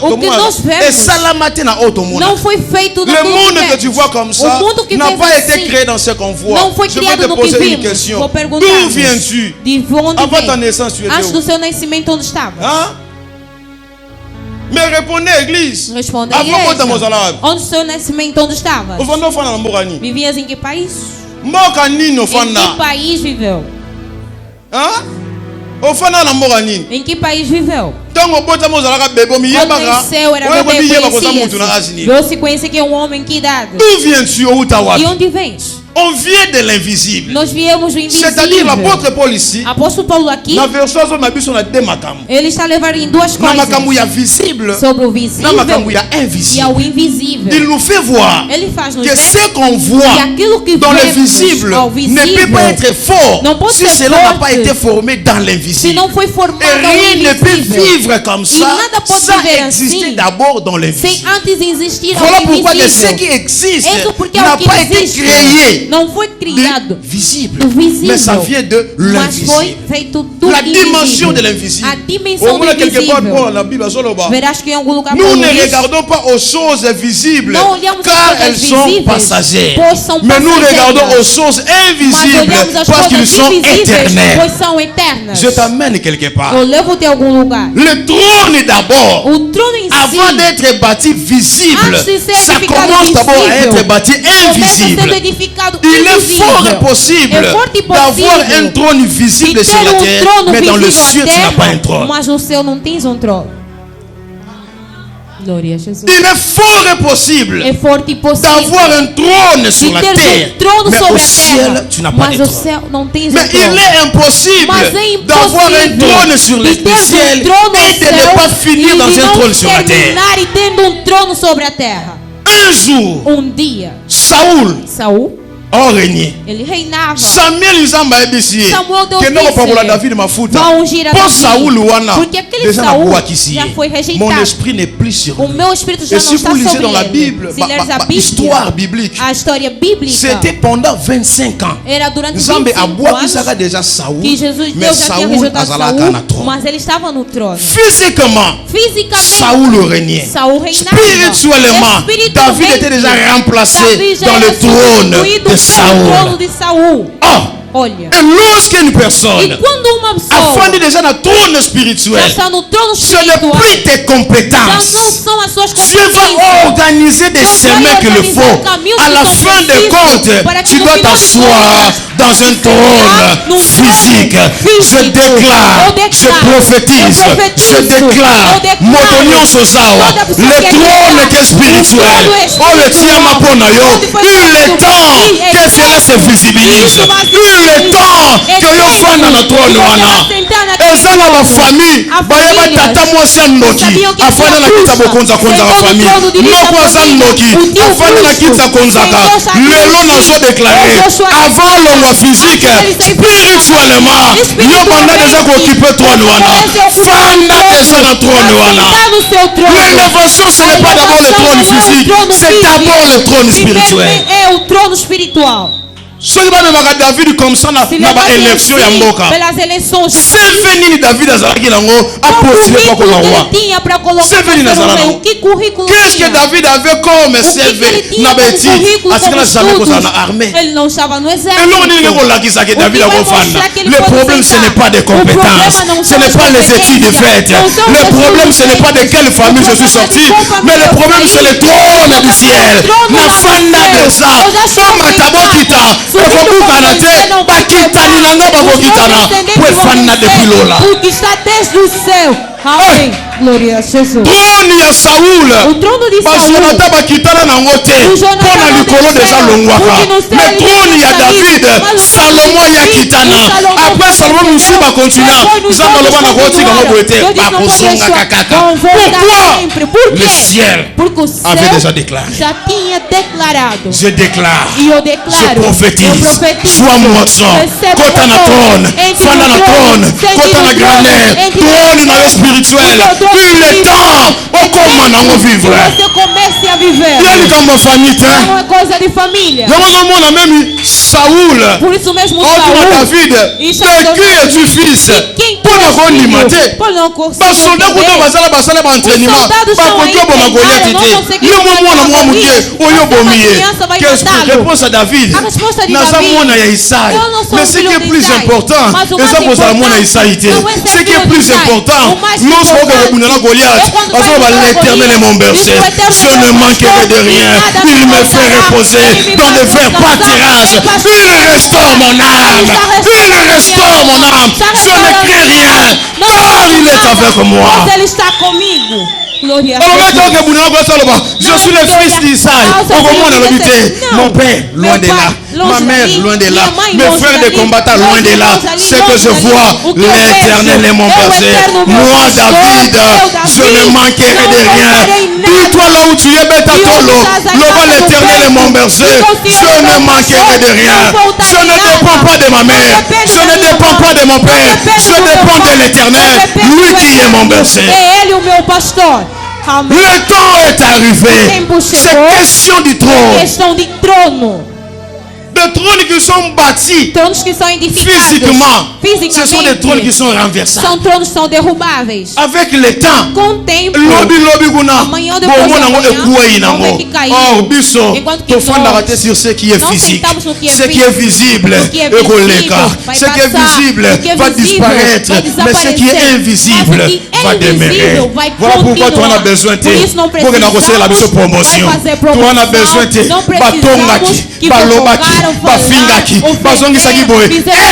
O que nós vemos não foi feito do le monde que tu vois comme ça n'a pas été créé dans ce qu'on voit. Não foi criado no que vimos. Vou perguntar. D'où viens-tu? De onde avant ta naissance, tu étais antes do seu nascimento, onde estava? Mais répondez, église. Responde a igreja. Onde o seu nascimento, onde estava? Vivias em que país? Em que país viveu? Em que país viveu? Quando nasceu, era bebê, conhecia-se. Você conhece que é um homem, que idade? E onde vens? On vient de l'invisible. Nós viemos do invisível. C'est-à-dire l'apôtre Paul ici. Apóstolo Paulo aqui. Ele está a levar em duas coisas. Visible, sobre o visível e ao invisível. Il nous fait voir ele faz nos que ce qu'on voit que dans le visible ne peut pas être fort si cela n'a pas été formé dans l'invisible. Se não foi formado et rien ne peut vivre comme ça sans exister d'abord dans l'invisible. Sem antes existir voilà pourquoi que ce qui existe n'a pas été créé. Não foi criado visible, do visível, mais ça vient de l'invisible. La dimension de l'invisible. A dimensão do invisível. Verás que em algum lugar nous ne regardons pas aux choses visibles car elles sont passagères. Mais nous regardons aux choses invisibles parce qu'elles sont éternelles. Je t'amène quelque part. Le trône d'abord, avant d'être bâti visible, ça commence d'abord à être bâti invisible. Il est fort possible d'avoir un trône visible sur la terre, mais dans le ciel tu n'as pas un trône. Il est fort possible d'avoir un trône sur la terre, mais au ciel tu n'as pas de trône. Mais il est impossible d'avoir un trône sur le ciel et de ne pas finir dans un trône sur la terre. Un jour, Saul régné. Ele reinava. Samuel Nzamba ebisi. Que não para David mafuta. Pour Saúl wana. Porque aquele Saúl já foi rejeitado. Mon esprit n'est plus sur lui. O meu espírito já não está sobre ele. Se vous lisez dans la Bible, histoire biblique. A história bíblica. C'était pendant 25 ans. Era durante 25 anos. Déjà Saúl, que Jesus Deus já tinha rejeitado Saúl, mas ele estava no trono. Fisicamente, Saúl régnait. Spirituellement, David était déjà remplacé dans le trône de Saúl. Olha. Et lorsqu'une personne afin déjà dans le trône spirituel, ce n'est plus tes compétences. Dieu va organiser des chemins qu'il faut. À la fin de compte, tu dois t'asseoir dans un trône physique. Je déclare, je prophétise, je déclare, Motonio Sosawa, le trône qui est spirituel. Oh, le Tiama Ponayo, le temps que cela se visibilise. Le temps que yo fana na trône wana eza na ba famille bayeba tata mwasi anoki afana na kiti bokonza konza ba famille moko aza noki afana na kiti konzaka lelo nazo déclarer avant longwa physique spirituellement yo banda déjà occuper trône wana fanda déjà na trône wana l'élévation ce n'est pas d'abord le trône physique c'est d'abord le trône spirituel. É o trono espiritual. Soki bamemaka David comme ça na élection ya mboka. C'est venu David azalaki nango apostile pas comme roi. C'est venu nazala nango. Qu'est-ce que David avait comme CV na beti asika na jamais kozala na armée. Ele não estava no exército. Et l'on dit que lakisa que David a gofana. Le problème ce n'est pas des compétences, ce n'est pas les études faites. Le problème ce n'est pas de quelle famille je suis sorti, mais le problème c'est le trône du ciel. Na fanda de ça. Fama tabokita. Bakokutana te bakitani nanga bakokitana kwefana depuis lola. Porque está desde o céu. Amém. Glória a Jesus. Trône ya Saúl. O trono de Saúl. Bazonata bakitana nango te. Pona likolo deja longwaka. Le trône ya David. Salomon ya kitana. Après Salomon musu ba continua. Nzamba loba na kotika ngo ete bakosonga kakaka. Pourquoi? Le ciel avait déjà déclaré. Já tinha declarado. Je déclare. E eu declaro. Je prophétise. Sois moisson. Kota na trône. Fana na trône. Kota na granère. Trône na spirituel. Il est temps au comment on vivre. Você comece a viver. Il y a uma famille. Não é coisa de família. Não même Saúl. Por isso mesmo Saúl. David. De qui es-tu fils? Pour ne pas limiter. Parce que nous basala basala entraînement. Pas contre bon Goliath était. Yo mwana muke oyo bomiye. Qu'est-ce que réponse à David? Naza mwana ya Isaïe. Mais ce qui est plus important, eza kozala mwana Isaïe. Ce qui est plus important, lorsqu'on va Goliath, l'Éternel est mon berger. Je ne manquerai de rien. Il me fait reposer dans de verts pâturages. Il restaure mon âme. Il restaure mon âme. Je ne crains rien. Car il est avec moi. Je suis le fils d'Isaïe. Mon père, loin de là. Ma mère, loin de là. Mes frères de combattants, loin de là. Ce que je vois, l'Éternel est mon berger. Moi, David, je ne manquerai de rien. Dis-toi là où tu es, Betatolo. L'Éternel est mon berger. Je ne manquerai de rien. Je ne dépends pas de ma mère. Je ne dépends pas de mon père. Je dépends de l'Éternel. Lui qui est mon berger. Le temps est arrivé. C'est question du trône. Des trônes qui sont bâtis physiquement, ce sont des trônes qui sont renversés. Avec le temps, sur ce qui est physique, ce qui est visible, ce qui est visible va disparaître, mais ce qui est invisible va demeurer. Voilà pourquoi tu en as besoin pour que nous la promotion. Tu en as besoin de balobaki. Bafingaki bazongisaki boye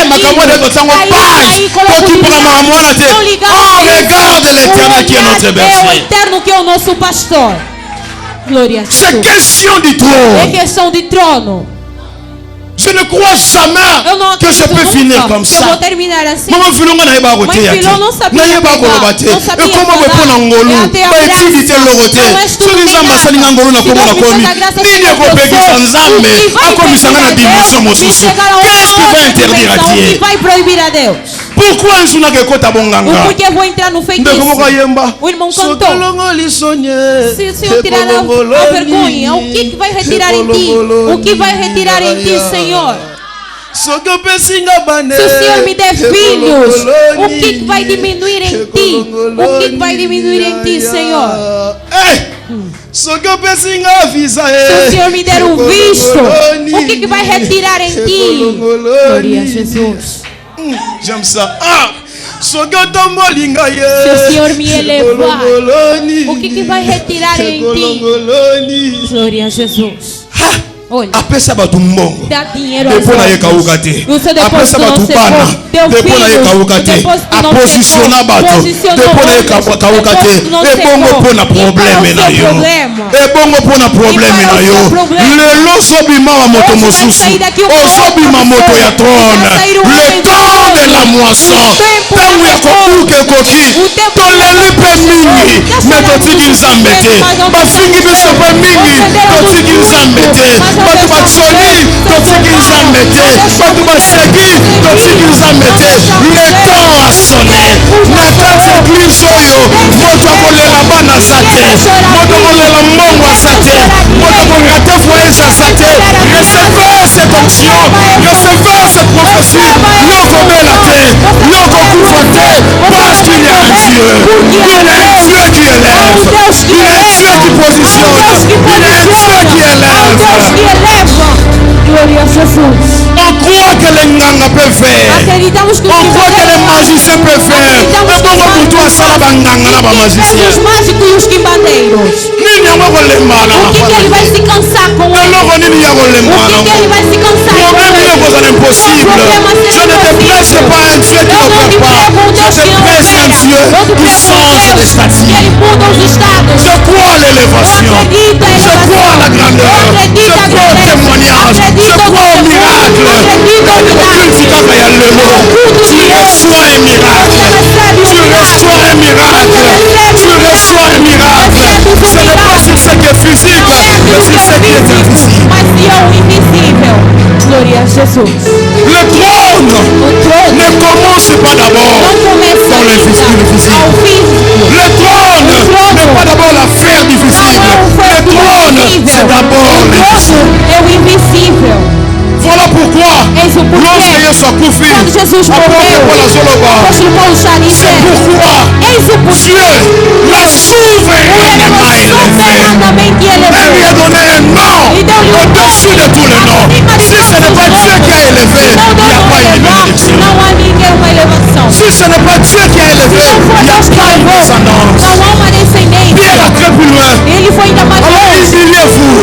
makambo de totango page kokipaka makambo wana te. Oh, regarde l'Éternel qui est notre berger. C'est question du trône. É questão de trono. Je ne crois jamais que je peux finir comme ça. Maman filon na yeba ko te ya. Na yeba ko ba te. E comment me pona ngolu. Ba utilité lorote. Soki nzamba sali ngolu na komo na komi. Nini ko pekisa nzambe akomisanga na dimension mosusu. Qu'est-ce qui va interdire à Dieu? Pourquoi un suna ke kota bonganga? Porque vou entrar no feitiço. O irmão cantou. Se eu tirar a vergonha, o que vai retirar em ti? O que vai retirar em ti, Senhor? Se o Senhor me der filhos, o que vai diminuir em ti? O que vai diminuir em ti, Senhor? Se o Senhor me der um visto, o que vai retirar em ti? Glória a Jesus. J'aime ça. Se o Senhor me elevar, o que vai retirar em ti? Glória a Jesus. Apesa batu mbongo. Depois na yekauka te. Apesa batu bana. Depois na yekauka te. Apositiona bato. Depois na yekauka te. Ebongo pona problème na yo. Ebongo pona problème na yo. Lelo sobima wa moto mosusu. Osobima moto ya trône. Le temps de la moisson. Tangu ya kokuke koki. Toleli pe mingi. Me totiki nzambe te. Bafingi biso pe mingi. Totiki nzambe te. Batu batsoni, totiki nzambe te. Batu baseki, totiki nzambe te. Le temps a sonné. Na kati église oyo, moto akolela bana sa te. Moto akolela mbongo sa te. Moto akolingate foyer sa te. Recevez cette onction. Recevez cette prophétie. Yokobela te. Yokokufa te. Parce qu'il y a un Dieu. Il y a un Dieu qui élève. Il y a un Dieu qui positionne. Il y a un Dieu qui élève. Glória a Jesus. On croit que les nganga peuvent faire. On croit que les magiciens peuvent faire. On croit que toi ça va nganga na ba magicien. Os mágicos e os quimbandeiros. Nini yango kolembana. O que ele vai se cansar com ele? Eloko nini ya kolembana. O que ele vai se cansar com ele? Problème est cause impossible. Je ne te presse pas un Dieu qui n'opère pas. Je te presse un Dieu qui change les statuts. Je crois à l'élévation. Je crois à la grandeur. Je crois au témoignage. Je crois au miracle. Tu reçois un miracle. Tu reçois un miracle. Tu reçois un miracle. Ce n'est pas sur ce qui est physique, mais sur ce qui est invisible. Glória a Jesus. Le trône ne commence pas d'abord dans le physique. Le trône n'est pas d'abord l'affaire du physique. Le trône, c'est d'abord l'invisible. Voilà pourquoi lorsque Yesu akufi apôtre Paul azoloba c'est pourquoi Dieu l'a souverainement élevé. Elle lui a donné un nom au-dessus de tous les noms. Si ce n'est pas Dieu qui a élevé, il n'y a pas une bénédiction. Si ce n'est pas Dieu qui a élevé, il n'y a pas une descendance. Pierre a très plus loin. Alors humiliez-vous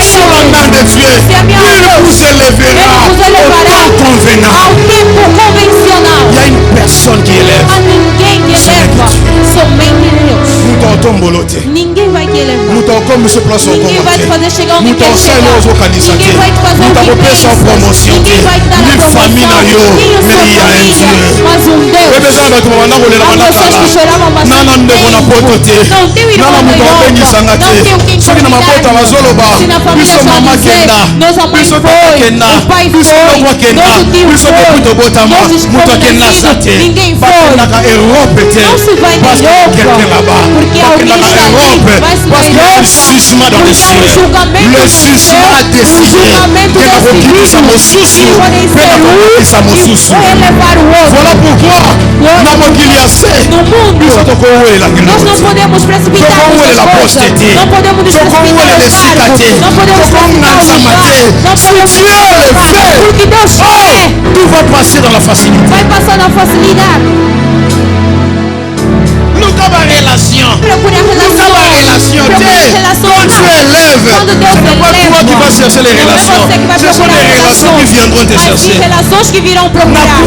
sous la main de Dieu. Il vous élèvera au temps convenant. Il y a une personne qui élève. Ninguém vai te elevar. Ninguém vai te fazer chegar onde quer chegar. Ninguém vai te fazer onde quer chegar. Ninguém vai te dar a promoção. Nem a sua família. Mas um Deus. Há pessoas que choravam bastante tempo. Não tem irmão na Europa. Não tem quem convidar. Se na família só dizer, nossa mãe foi, o pai foi, nosso tio foi, nós estamos nascidos. Ninguém foi. Não se vai na Europa. Porque alguém está ali, vai se na Europa. Le jugement dans les cieux. Le jugement a décidé que la requise mosusu. Voilà pourquoi nós não podemos precipitar la prostituée. não podemos precipitar o cargo, não podemos precipitar o lugar, não podemos precipitar porque Deus quer. Tout va passer dans la facilité. Vai passar na facilidade. Lucas relation. Procure a relação. Quand tu élèves, ce n'est pas toi qui vas chercher les relations. Ce sont les relations qui viendront te chercher. Relações que virão procurar.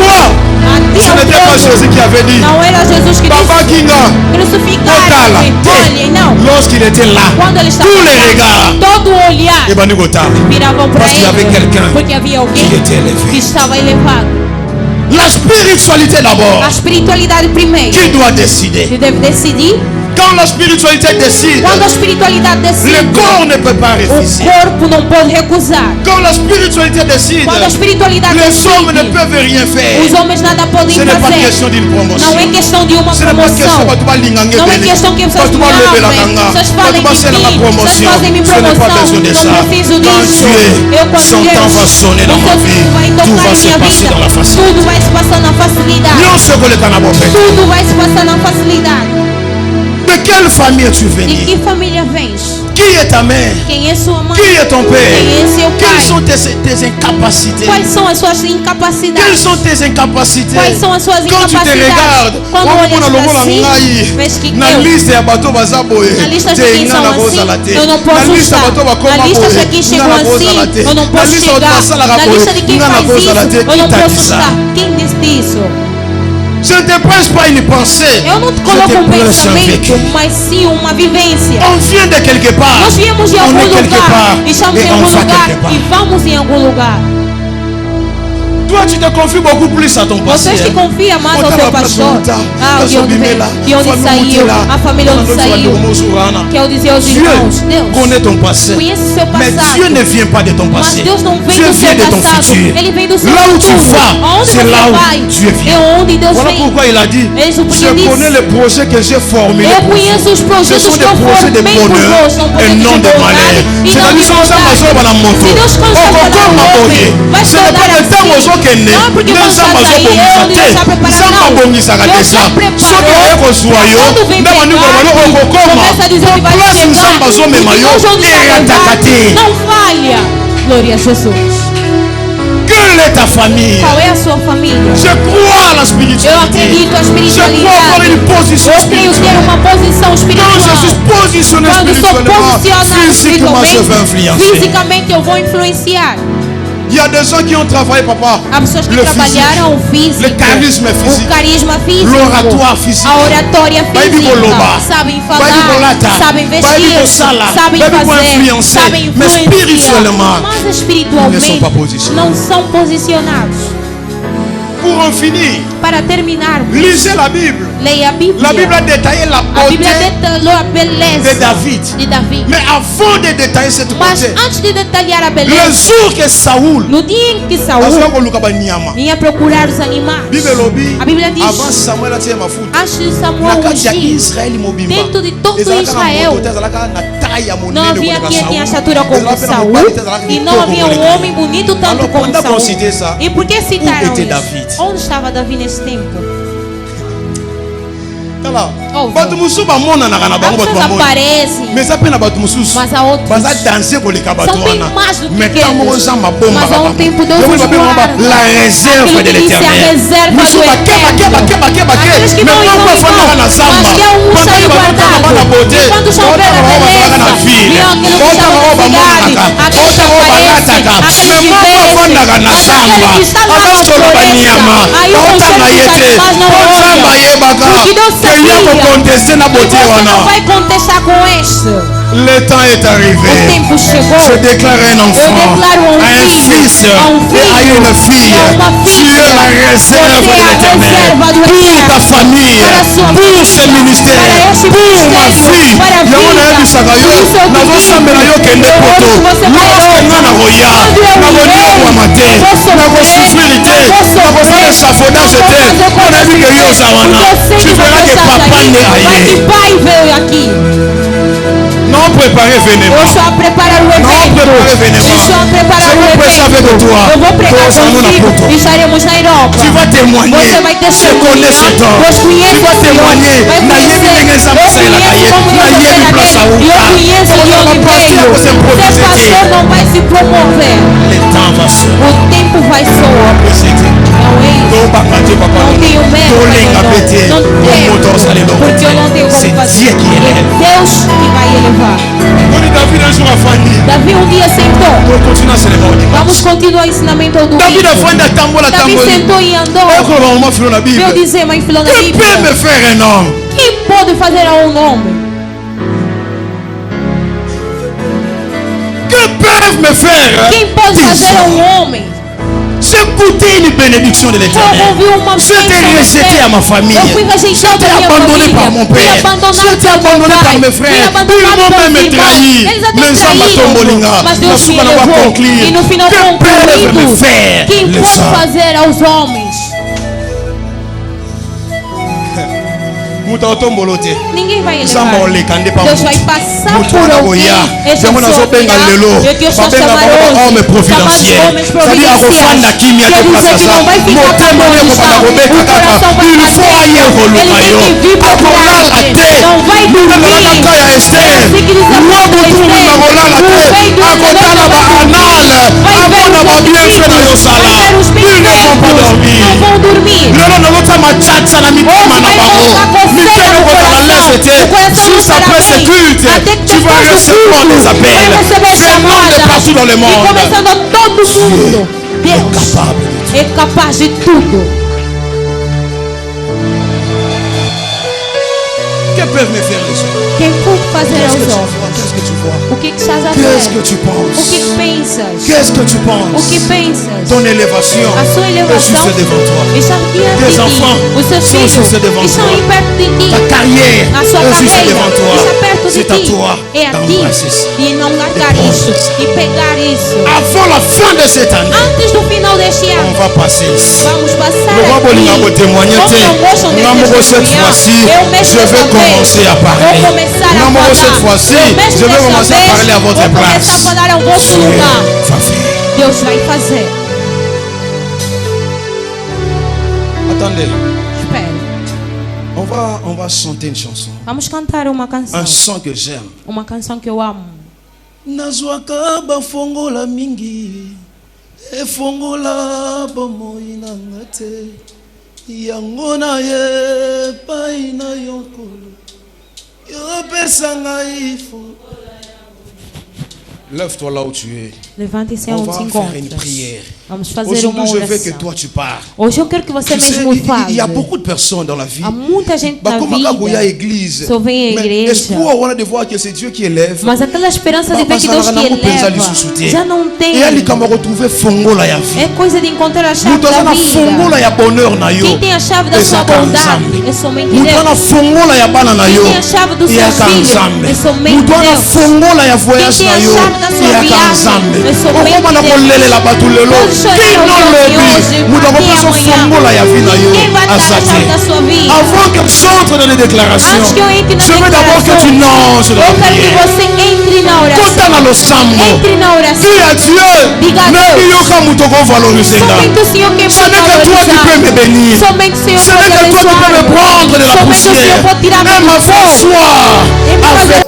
Ce n'était pas Jésus qui avait dit. Não era Jesus que Papa Kinga, lorsqu'il était là, tous les regards viravam para parce qu'il y avait quelqu'un porque havia alguém qui était élevé. que estava elevado. La spiritualité d'abord. A espiritualidade primeiro. Qui doit décider? Ele deve decidir. Quand la spiritualité décide, quando a espiritualidade decide, le corps ne peut pas refuser. O corpo não pode recusar. Quand la spiritualité décide, quando a espiritualidade les decide, hommes ne peuvent rien faire. Os homens nada podem fazer. Ce n'est pas question d'une promotion. Não é questão de uma promoção. Não é questão que vocês me amem. Vocês falem de mim. Vocês fazem minha promoção. Não preciso disso. Eu quando Deus vai tocar minha vida, tudo vai se passar na facilidade. Tudo vai se passar na facilidade. De quelle famille tu viens? De que família vens? Qui est ta mère? Quem é sua mãe? Qui est ton père? Quem é seu pai? Quelles sont tes incapacités? Quais são as suas incapacidades? Quelles sont tes incapacités? Quais são as suas incapacidades? Quand tu te regardes, quando olhas para si, vês que na lista ya bato bazaboye. Na lista de quem são assim, eu não posso estar. Na lista de quem chegou assim, eu não posso chegar. Na lista de quem faz isso, eu não posso estar. Quem disse isso? Je ne te prêche pas une pensée. Eu não te coloco pensamento, mas sim uma vivência. On vient de quelque part. Nós viemos de algum lugar e estamos em algum lugar e vamos em algum lugar. Toi, tu te confies beaucoup plus à ton pasteur. Você se confia mais ao seu pastor. De onde veio, de onde saiu, a família onde saiu. Que eu dizia aos irmãos, Deus connaît ton passé. Conhece o seu passado. Mais Dieu ne vient pas de ton passé. Mas Deus não vem do seu passado. Ele vem do seu là où tu vas, c'est là où Dieu vient. É onde Deus voilà vem. pourquoi il a dit, je connais les projets que j'ai formés. Eu conheço os projetos que eu formei por vós, não et non de malheur. C'est-à-dire que ça va sur la moto. Vai se tornar assim. Não é porque você está aí, Deus já preparou, não. Deus já preparou. Quando vem pegar, começa a dizer que vai chegar. E hoje onde está levado, não falha. Glória a Jesus. Quelle est ta famille? Qual é a sua família? Je crois à la spiritualité. Eu acredito na espiritualidade. Je crois avoir une position spirituelle. Eu tenho uma posição espiritual. Quand je suis positionné spirituellement, physiquement je vais influencer. Fisicamente eu vou influenciar. Il y a des gens qui ont travaillé, papa. Há pessoas que trabalharam o físico, le charisme physique, o carisma físico, l'oratoire physique, a oratória física, sabem falar, sabem vestir, sabem fazer, sabem influenciar, mas espiritualmente não são posicionados. Pour en finir, para terminar, lisez la Bible. Leia a Bíblia. La Bible a détaillé la beauté detalhou a beleza de David. Mais avant de détailler cette beauté, antes de detalhar a beleza, le jour que Saul, no dia em que Saul ia procurar os animais, a Bíblia diz, avant Samuel a tiré ma foot, antes de Samuel ungir, dentro de todo Israel, não havia quem tinha estatura como Saul e não havia um homem bonito tanto como Saul. E por que citaram isso? Onde estava Davi nesse tempo? Oh, bato mususu bamona na kana bango bato bamona mais ça pena bato mususu baza danser koleka bato wana mais tango nzamba bomba la réserve de l'éternel mususu bakeba mais moko afandaka na zamba bandaki bakotaka bana bote otaka bao bazalaka na ville otaka bao bamonaka otaka bao balataka mais moko afandaka na zamba azasolo banyama otanga ye te po nzamba yebaka keya contester na beauté wana. Vai contestar com isso. Le temps est arrivé. O tempo chegou. Je déclare un enfant, un fils et à une fille. Tu es la réserve de l'éternel pour ta famille, pour ce ministère, pour ma fille. Yango na yebisaka yo nazosambela yo kende poto. Lorsque nga nakoya nakoniokama te, nakosufiri te, nakosala échafaudage te, mpo nayebi ke yo oza wana. Tu verras que papa ne aye. Non préparer événement. Eu só preparar o evento. Non préparer événement. Eu só preparar o evento. Eu vou pregar contigo. Estaremos na Europa. Tu vas témoigner. Você vai testemunhar. Tu vas témoigner. Na yebi ndenge nzambe asalelaka ye. Na yebi place auka. Eu conheço de onde veio. Seu pastor não vai se promover. Le temps va soar. O tempo vai soar. É o Não tenho medo, não temo, porque eu não tenho como fazer. É Deus que vai elevar. Davi um dia sentou. Vamos continuar o ensinamento do Davi sentou e andou. Veio dizer, mas filho da Bíblia, quem pode fazer a um homem? Quem pode fazer a um homem? J'ai goûté une bénédiction de l'Éternel. Je t'ai rejeté à ma famille. Je t'ai abandonné par mon père. Je t'ai abandonné par mes frères. Ils m'ont même trahi. Mais ça m'a tombolinga. E no final concluído, quem pode fazer aos homens? Ninguém vai elevar. Deus vai passar por alguém. Esse é o seu final. Eu que eu só chamar hoje. Homens providenciais. Quer dizer que não vai ficar paralisado. O coração vai bater. Ele tem que vir por trás. Não vai dormir. Assim que diz a palavra do Esther. O rei do Senhor vai ver os benefícios. Vai ver os benefícios. Não vão dormir. Hoje vai voltar juste après ce culte, tu vas recevoir des appels venant de partout dans le monde. Deus é capaz de tudo. Que peuvent me faire les hommes? Quem pode fazer aos homens? Qu'est-ce que tu vois? O que estás a ver? Qu'est-ce que tu penses? O que pensas? Qu'est-ce que tu penses? O que pensas? Ton élévation a sua elevação est juste devant toi. Está diante Tes de enfants ti. Os seus sont filhos juste devant estão toi. aí perto de ti. Ta carrière A sua est juste carreira devant toi. está perto de C'est à ti. toi É a ti. d'embrasser ça. E não largar isso. E pegar isso. Avant la fin de cette année, Antes do final deste on ano, va passer ici. vamos passar Nous aqui. allons témoigner. Como não gostam de Cette fois-ci, je vais commencer à parler. Cette fois-ci, je vais commencer à parler à votre place. Deus vai fazer. Attendez. Espere. On va chanter une chanson. Vamos cantar uma canção. Un son que j'aime. Uma canção que eu amo. Nazwaka bafongola mingi, efongola bomoi na ngate, yango na ye pai na yokolo, yo pesa ngai fo. Lève-toi là où tu es. Levante-se onde se encontra. Une prière. Vamos fazer uma oração. Aujourd'hui, je veux que toi tu parles. Hoje eu quero que você mesmo fale. Il y a beaucoup de personnes dans la vie. Há muita gente na vida. Só vem à igreja. Espoir on a de voir que c'est Dieu qui élève. Mas aquela esperança de ver que Deus que eleva já não tem. E ali como retrouver fongola ya vie. É coisa de encontrar a chave da vida. Fongola ya bonheur na yo. Quem tem a chave da sua bondade é somente Deus. Mutana fongola ya bana na yo. Quem tem a chave dos seus filhos é somente Deus. Mutana fongola ya voyage na yo. Da sua viagem é somente Deus. Avant que j'entre dans les déclarations, je veux d'abord que tu lances dans la prière. Content dans le sambo. Dis à Dieu, ce n'est que toi qui peux me bénir. Ce n'est que toi qui peux me prendre de la poussière. Et ma foi, avec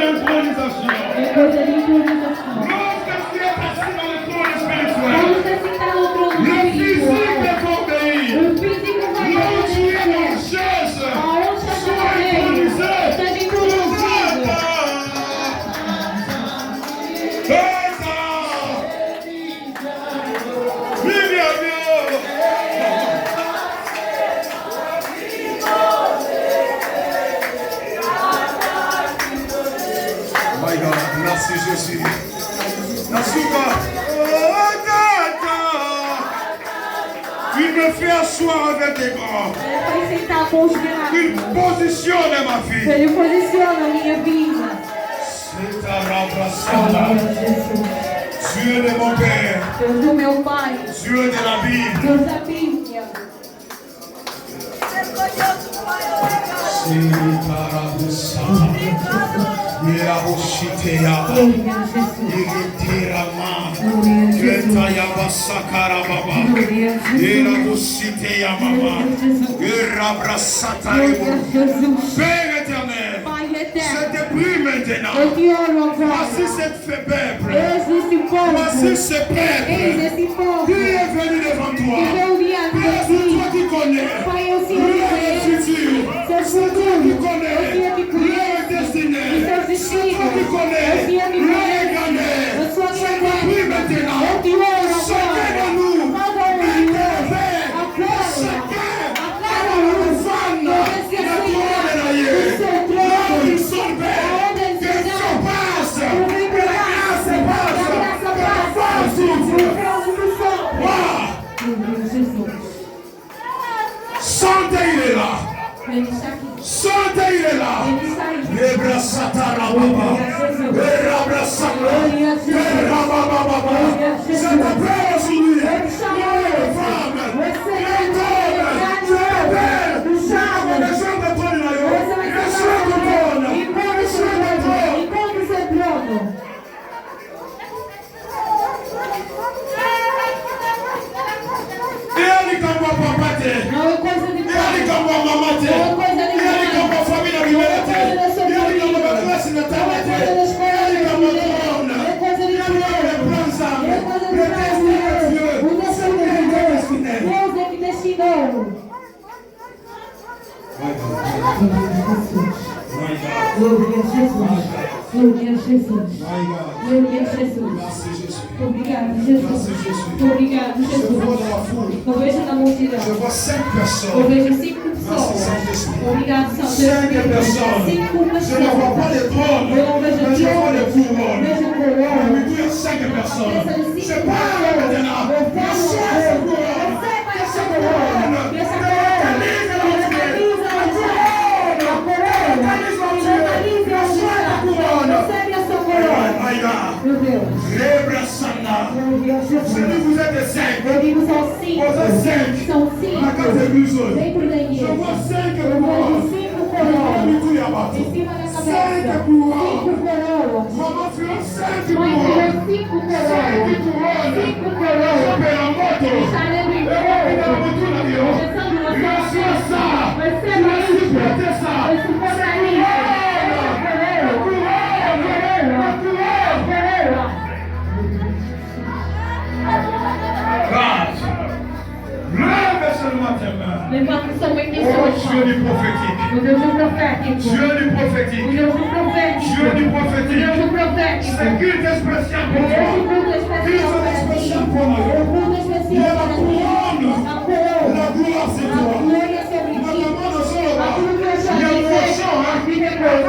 l'intronisation. Lorsque tu es assis dans le trône spirituel, le physique est obéi. Lorsque tu es dans la chaise, sois intronisé. Merci Jésus. Nasuka. Il me fait asseoir avec des grands. Il positionne ma vie. C'est ta rabrassada. Dieu de mon Père. Dieu de la Bible. C'est ta rabrassada. Yeraboshiteya, Yeritirama, Yetayabasakara Baba, Yeraboshiteya Mama, Yerabrasataimo. Père éternel, je te prie maintenant, voici cette peuple, voici ce peuple qui est venu devant toi. Père, c'est toi qui connais le futur, c'est toi qui connais le destiné. C'est toi qui connais le gagné. Je te prie maintenant. Chacun de nous, intervient. Chacun de nous, fans, la couronne de l'aïe. L'homme qui sont belles, que ça passe, que la grâce passe, que la force souffle. Sentez, il est là. Sentez, il est là. Lebrasatara Baba. Lebrasatara. Lebrababa. Je te prie aujourd'hui. Les femmes, les hommes, les belles, les gens de toi, les gens de Obrigado, Jesus. Obrigado, Jesus. Eu vejo na multidão. Eu vejo 5 pessoas. Obrigado, Senhor. 5 pessoas. Eu não vejo trono. Eu vejo coroa. Eu 5 pessoas. Je parle maintenant. Receba essa coroa. Essa Meu Deus. Se vous êtes 5, são 5 dentro da igreja. Je vois 5 coroas. 5 coroas em cima da cabeça. 5 coroas. Maman fera 5 coroas. 5 coroas. 5 coroas. Está lendo em Levanta sua mãe e sua Dieu du prophétique. O Deus do profético. Dieu du prophétique. O Deus do profético. Dieu du prophétique. O Deus do profético. C'est culte spécial pour toi. Culte especial pour moi. Culte especial la couronne. A coroa. La gloire c'est toi. A glória é sobre ti. Aquilo que eu já disse. Aqui depois.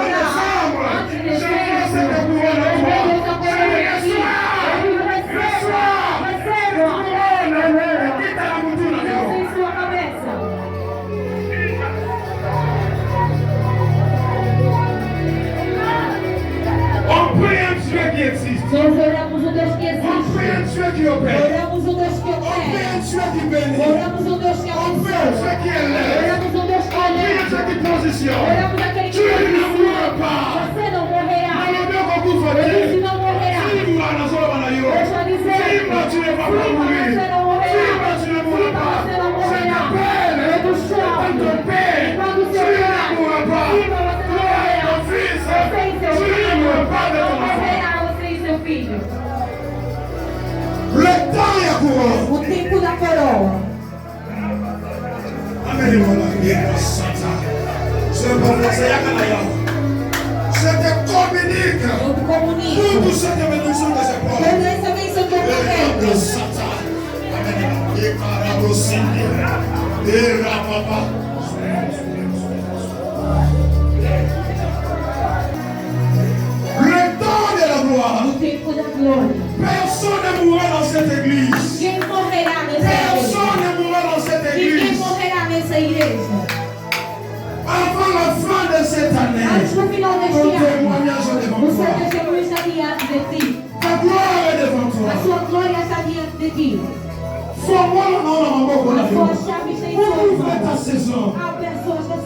Nós oramos o Deus que existe. Oramos o Deus que opera. Oramos o Deus que abençoa. Oramos o Deus que alimenta. Oramos aquele que posiciona. Você não morrerá. Ele disse não morrerá. Eu já disse. Você não morrerá. Você não morrerá. É do chão. E quando o Senhor orar, você não morrerá. Você e seu filho. filho. O tempo da coroa. Amém. Você te comunica. Eu te comunico. Tudo você tem bendição dessa porta. Toda essa bênção que eu carrego. O tempo da glória. Personne ne mourra dans cette église. Quem morrerá nessa igreja? Personne ne mourra dans cette église. Quem morrerá nessa igreja? Avant la fin de cette année. Antes do final deste ano. O seu testemunho está diante de ti. Ta gloire est devant toi. A sua glória está diante de ti. Forme-moi le nom dans ma bouche. A sua chave está em sua mão. Ta saison. Há pessoas que